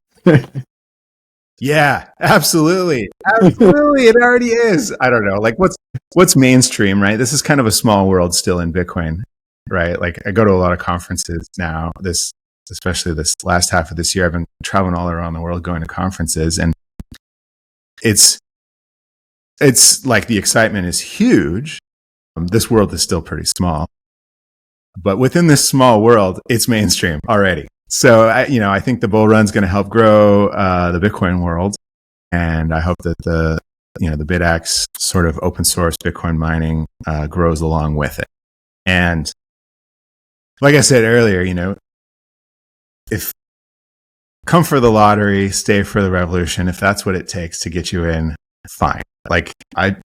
Yeah, absolutely. Absolutely. It already is. I don't know. Like, what's mainstream, right? This is kind of a small world still in Bitcoin, right? Like, I go to a lot of conferences now, especially this last half of this year. I've been traveling all around the world going to conferences, and it's like the excitement is huge. This world is still pretty small, but within this small world, it's mainstream already. So, I think the bull run's going to help grow the Bitcoin world, and I hope that the BitAxe sort of open source Bitcoin mining grows along with it. And like I said earlier, if come for the lottery, stay for the revolution, if that's what it takes to get you in, fine. Like, I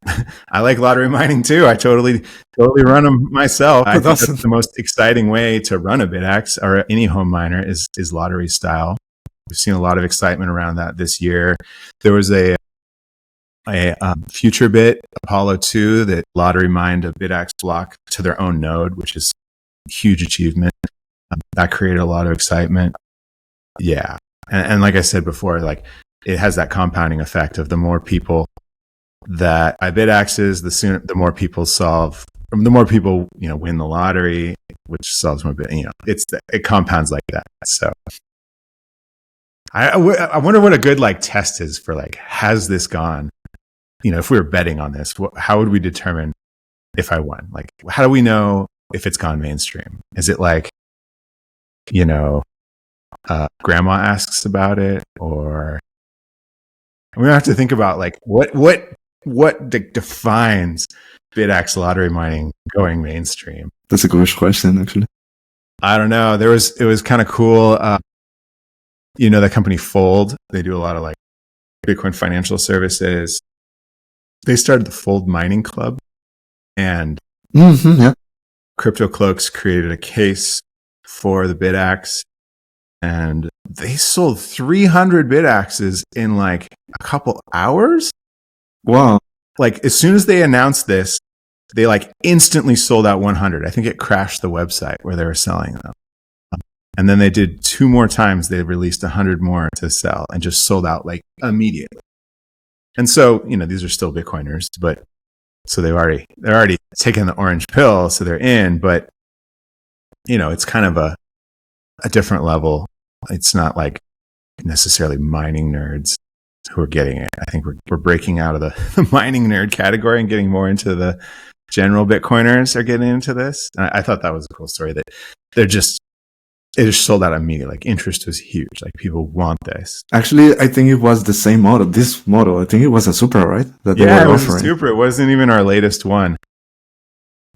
like lottery mining too. I totally run them myself. I think that's the most exciting way to run a BitAxe or any home miner is lottery style. We've seen a lot of excitement around that this year. There was a FutureBit Apollo 2 that lottery mined a BitAxe block to their own node, which is a huge achievement. That created a lot of excitement. Yeah. And like I said before, like, it has that compounding effect of the more people that buy BitAxes, the more people win the lottery, which sells more bit. It compounds like that. So I wonder what a good like test is for like, has this gone? If we were betting on this, how would we determine if I won? Like, how do we know if it's gone mainstream? Is it like, grandma asks about it, or we have to think about like what defines BitAxe lottery mining going mainstream? That's a good question, actually. I don't know. It was kind of cool. The company Fold, they do a lot of like Bitcoin financial services. They started the Fold Mining Club, and Crypto Cloaks created a case for the BitAxe, and they sold 300 BitAxes in like a couple hours. Wow. Like as soon as they announced this, they like instantly sold out 100. I think it crashed the website where they were selling them. And then they did 2 more times. They released 100 more to sell and just sold out like immediately. And so, these are still Bitcoiners, but so they're already taking the orange pill. So they're in, but it's kind of a different level. It's not like necessarily mining nerds who are getting it. I think we're breaking out of the mining nerd category and getting more into the general Bitcoiners are getting into this. And I thought that was a cool story that it just sold out immediately. Like interest was huge. Like people want this. Actually, I think it was the same model. This model, I think it was a Super, right? That they Yeah, were it was offering. a Super. It wasn't even our latest one.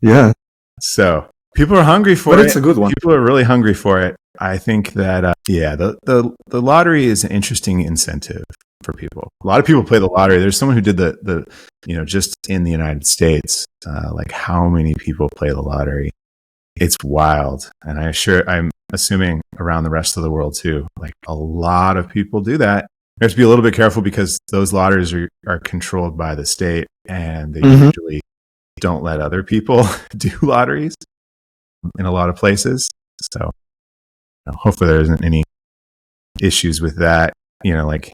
Yeah. So people are hungry for it. But it's a good one. People are really hungry for it. I think that, the lottery is an interesting incentive for people. A lot of people play the lottery. There's someone who did the just in the United States, like how many people play the lottery. It's wild. And I'm assuming around the rest of the world too. Like a lot of people do that. You have to be a little bit careful because those lotteries are controlled by the state, and they usually don't let other people do lotteries in a lot of places. So hopefully there isn't any issues with that. Like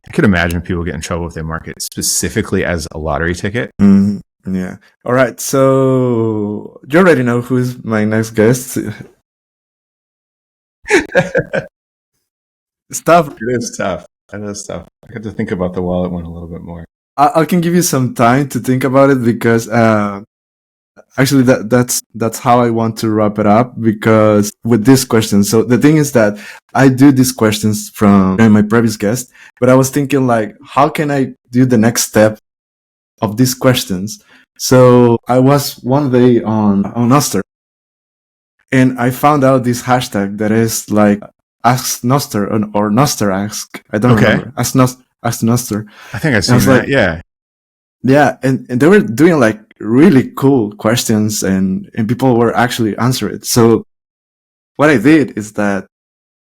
I could imagine people get in trouble if they market specifically as a lottery ticket. Yeah. All right. So you already know who's my next guest. Stuff. It is tough. I had to think about the wallet one a little bit more. I can give you some time to think about it because actually that's how I want to wrap it up, because with this question. So the thing is that I do these questions from my previous guest, but I was thinking like, how can I do the next step of these questions? So I was one day on Oster, and I found out this hashtag that is like Ask Noster or Noster Ask. I don't remember. Ask Noster. I think I've seen that. Like, yeah. Yeah. And they were doing like really cool questions, and people were actually answering it. So what I did is that,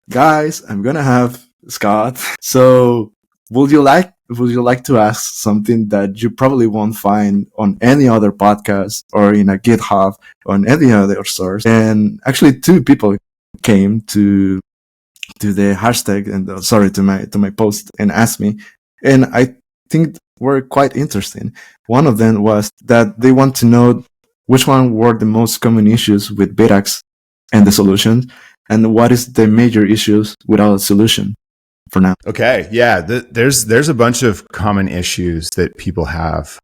guys, I'm going to have Skot. So would you like to ask something that you probably won't find on any other podcast or in a GitHub or on any other source? And actually 2 people came to the hashtag and to my post and asked me, and I think were quite interesting. One of them was that they want to know which one were the most common issues with BitAxe and the solution, and what is the major issues without a solution for now. Okay. Yeah. There's a bunch of common issues that people have.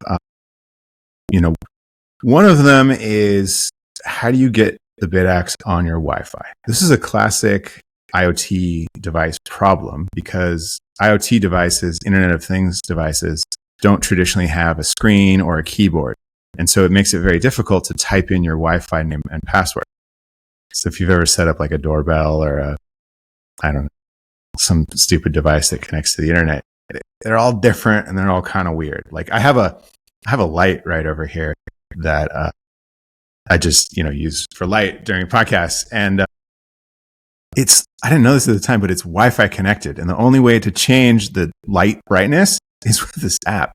One of them is, how do you get the BitAxe on your Wi-Fi? This is a classic IoT device problem, because IoT devices, Internet of Things devices, don't traditionally have a screen or a keyboard. And so it makes it very difficult to type in your Wi-Fi name and password. So if you've ever set up like a doorbell or some stupid device that connects to the internet, they're all different and they're all kind of weird. Like I have a light right over here that I just use for light during podcasts, and I didn't know this at the time, but it's Wi-Fi connected, and the only way to change the light brightness is with this app.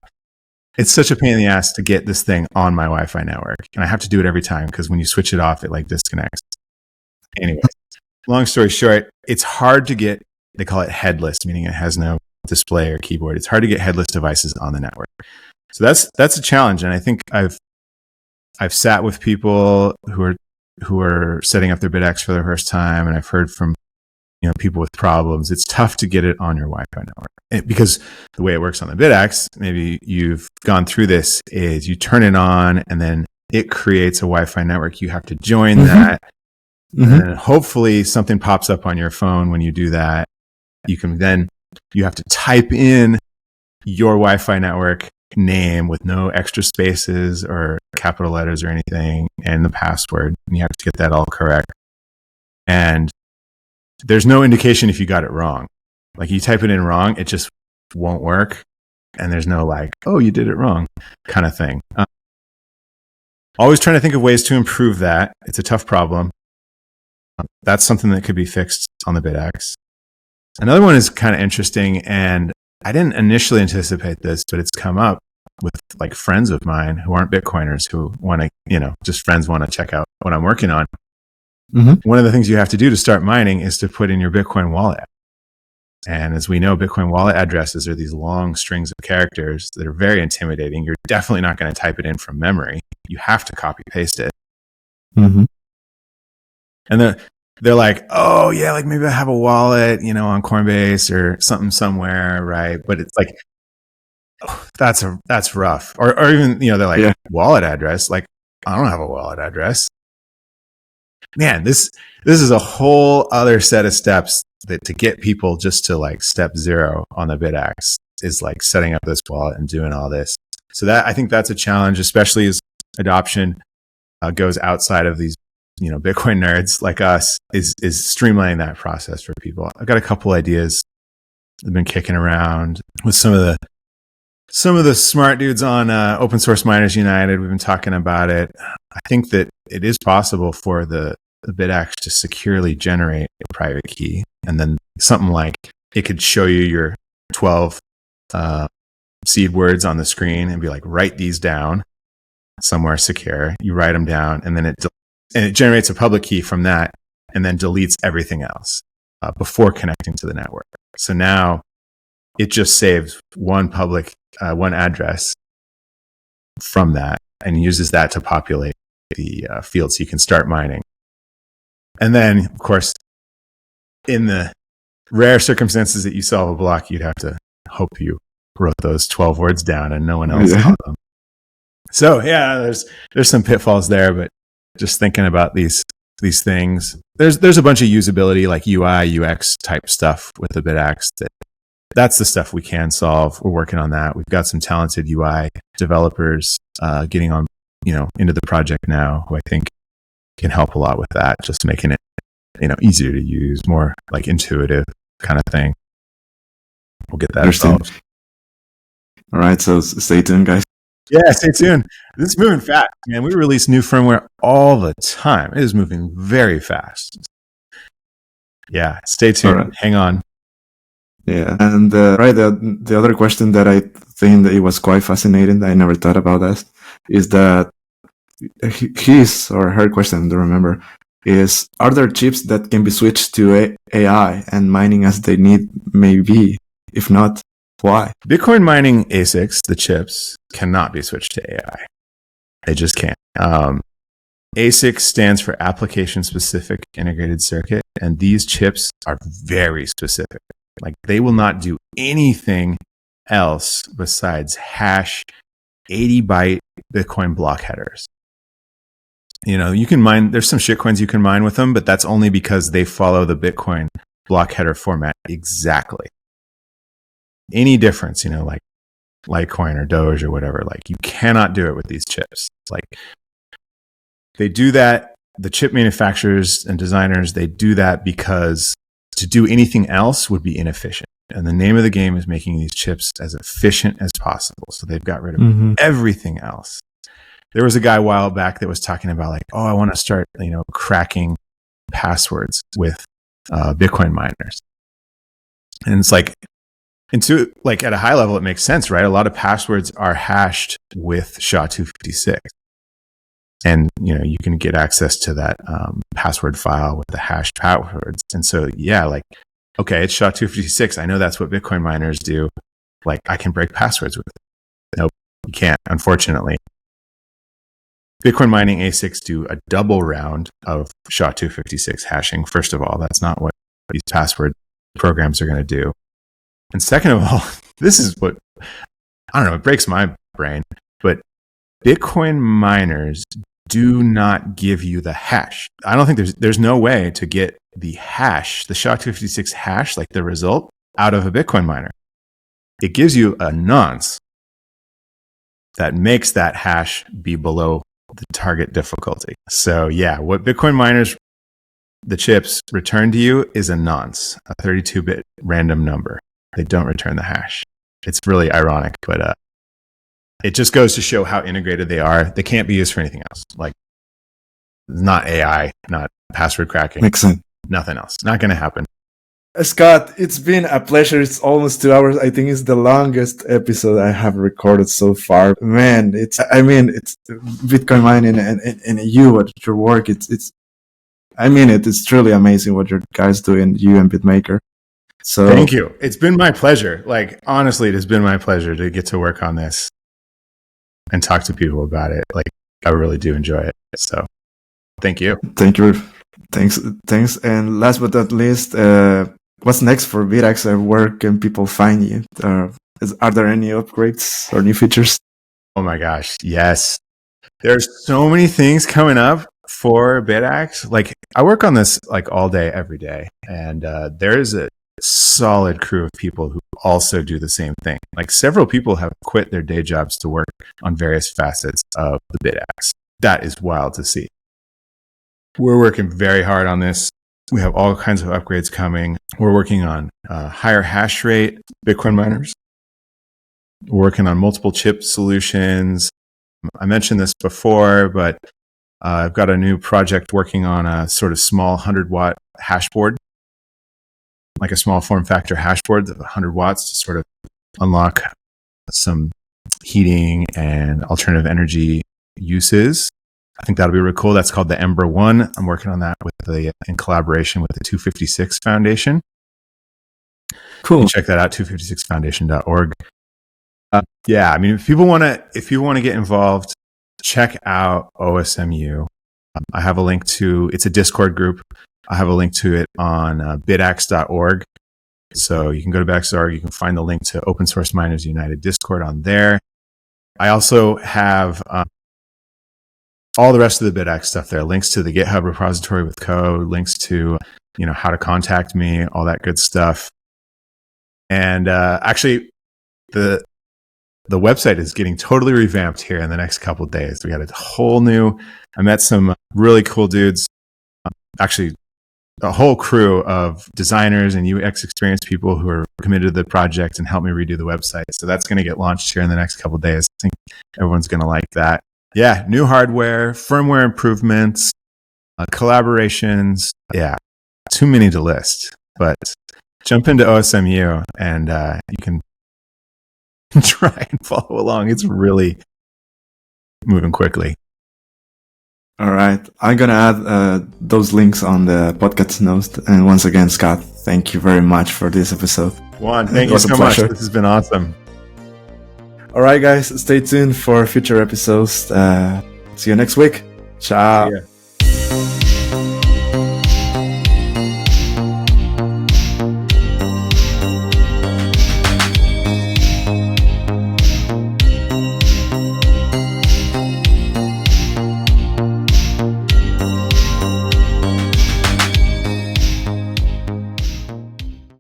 It's such a pain in the ass to get this thing on my Wi-Fi network, and I have to do it every time because when you switch it off, it like disconnects. Anyway, long story short, it's hard to get. They call it headless, meaning it has no display or keyboard. It's hard to get headless devices on the network. So that's a challenge, and I think I've sat with people who are who are setting up their BitAxe for the first time, and I've heard from people with problems. It's tough to get it on your Wi-Fi network because the way it works on the BitAxe, maybe you've gone through this, is you turn it on and then it creates a Wi-Fi network. You have to join that. And then hopefully something pops up on your phone when you do that. You have to type in your Wi-Fi network name with no extra spaces or capital letters or anything, and the password. And you have to get that all correct. And there's no indication if you got it wrong. Like you type it in wrong, it just won't work. And there's no like, oh, you did it wrong kind of thing. Always trying to think of ways to improve that. It's a tough problem. That's something that could be fixed on the BitAxe. Another one is kind of interesting, and I didn't initially anticipate this, but it's come up with like friends of mine who aren't Bitcoiners who want to, just friends want to check out what I'm working on. One of the things you have to do to start mining is to put in your Bitcoin wallet. And as we know, Bitcoin wallet addresses are these long strings of characters that are very intimidating. You're definitely not going to type it in from memory. You have to copy paste it. And they're like, oh yeah, like maybe I have a wallet, on Coinbase or something somewhere, right? But it's like, oh, that's rough. Or even, they're like, wallet address. Like, I don't have a wallet address. Man, this is a whole other set of steps that to get people just to like step 0 on the BitAxe is like setting up this wallet and doing all this. So I think that's a challenge, especially as adoption goes outside of these, Bitcoin nerds like us, is streamlining that process for people. I've got a couple ideas I've been kicking around with some of the smart dudes on Open Source Miners United. We've been talking about it. I think that it is possible for the BitAxe to securely generate a private key, and then something like it could show you your 12 seed words on the screen and be like, write these down somewhere secure. You write them down, and then it generates a public key from that, and then deletes everything else before connecting to the network. So now it just saves one address from that and uses that to populate the field so you can start mining. And then, of course, in the rare circumstances that you solve a block, you'd have to hope you wrote those 12 words down and no one else saw them. So yeah, there's some pitfalls there, but just thinking about these things, there's a bunch of usability like UI, UX type stuff with the BitAxe that's the stuff we can solve. We're working on that. We've got some talented UI developers getting on, into the project now, who I think can help a lot with that, just making it, easier to use, more like intuitive kind of thing. We'll get that resolved. All right, so stay tuned, guys. Yeah, stay tuned. This is moving fast, man. We release new firmware all the time. It is moving very fast. Yeah, stay tuned. Right. Hang on. Yeah, and the other question that I think that it was quite fascinating, I never thought about that, is that his or her question, I don't remember, is, are there chips that can be switched to AI and mining as they need maybe? If not, why? Bitcoin mining ASICs, the chips, cannot be switched to AI. They just can't. ASIC stands for application specific integrated circuit, and these chips are very specific. Like they will not do anything else besides hash 80 byte Bitcoin block headers. You can mine, there's some shitcoins you can mine with them, but that's only because they follow the Bitcoin block header format exactly. Any difference, like Litecoin or Doge or whatever, like you cannot do it with these chips. Like they do that, the chip manufacturers and designers, they do that because to do anything else would be inefficient. And the name of the game is making these chips as efficient as possible. So they've got rid of everything else. There was a guy a while back that was talking about like, oh, I want to start, cracking passwords with Bitcoin miners. And it's like, at a high level, it makes sense, right? A lot of passwords are hashed with SHA-256. And, you can get access to that password file with the hashed passwords. And so, yeah, like, okay, it's SHA-256. I know that's what Bitcoin miners do. Like, I can break passwords with it. Nope, you can't, unfortunately. Bitcoin mining ASICs do a double round of SHA-256 hashing. First of all, that's not what these password programs are going to do. And second of all, this is what, I don't know, it breaks my brain, but Bitcoin miners do not give you the hash. I don't think there's no way to get the hash, the SHA-256 hash, like the result, out of a Bitcoin miner. It gives you a nonce that makes that hash be below the target difficulty. So yeah, what Bitcoin miners, the chips, return to you is a nonce, a 32-bit random number. They don't return the hash. It's really ironic, but it just goes to show how integrated they are. They can't be used for anything else. Like, not AI, not password cracking. Makes sense. Nothing else. Not going to happen. Scott, it's been a pleasure. It's almost 2 hours. I think it's the longest episode I have recorded so far. Man, it's Bitcoin mining and your work. It's truly amazing what your guys do in you and BitMaker. So thank you. It's been my pleasure. Like, honestly, it has been my pleasure to get to work on this and talk to people about it. Like, I really do enjoy it. So thank you. Thank you. Thanks. And last but not least, what's next for BitAxe? Where can people find you? Are there any upgrades or new features? Oh my gosh, yes. There's so many things coming up for BitAxe. Like, I work on this like all day, every day. And there's a solid crew of people who also do the same thing. Like, several people have quit their day jobs to work on various facets of the BitAxe. That is wild to see. We're working very hard on this. We have all kinds of upgrades coming. We're working on higher hash rate Bitcoin miners. We're working on multiple chip solutions. I mentioned this before, but I've got a new project working on a sort of small 100-watt hash board, like a small form factor hash board of 100 watts to sort of unlock some heating and alternative energy uses. I think that'll be really cool. That's called the Ember 1. I'm working on that in collaboration with the 256 Foundation. Cool. Check that out, 256foundation.org. Yeah, I mean, if you want to get involved, check out OSMU. I have a link to, it's a Discord group. I have a link to it on bitaxe.org. So you can go to bitaxe.org. You can find the link to Open Source Miners United Discord on there. I also have all the rest of the BitAxe stuff there. Links to the GitHub repository with code, links to, how to contact me, all that good stuff. And actually, the website is getting totally revamped here in the next couple of days. We got a whole new, I met some really cool dudes, actually a whole crew of designers and UX experience people who are committed to the project and help me redo the website. So that's going to get launched here in the next couple of days. I think everyone's going to like that. Yeah, new hardware, firmware improvements, collaborations. Yeah, too many to list. But jump into OSMU and you can try and follow along. It's really moving quickly. All right. I'm going to add those links on the podcast notes. And once again, Scott, thank you very much for this episode. Juan, thank you so much. This has been awesome. All right, guys, stay tuned for future episodes. See you next week. Ciao. Yeah.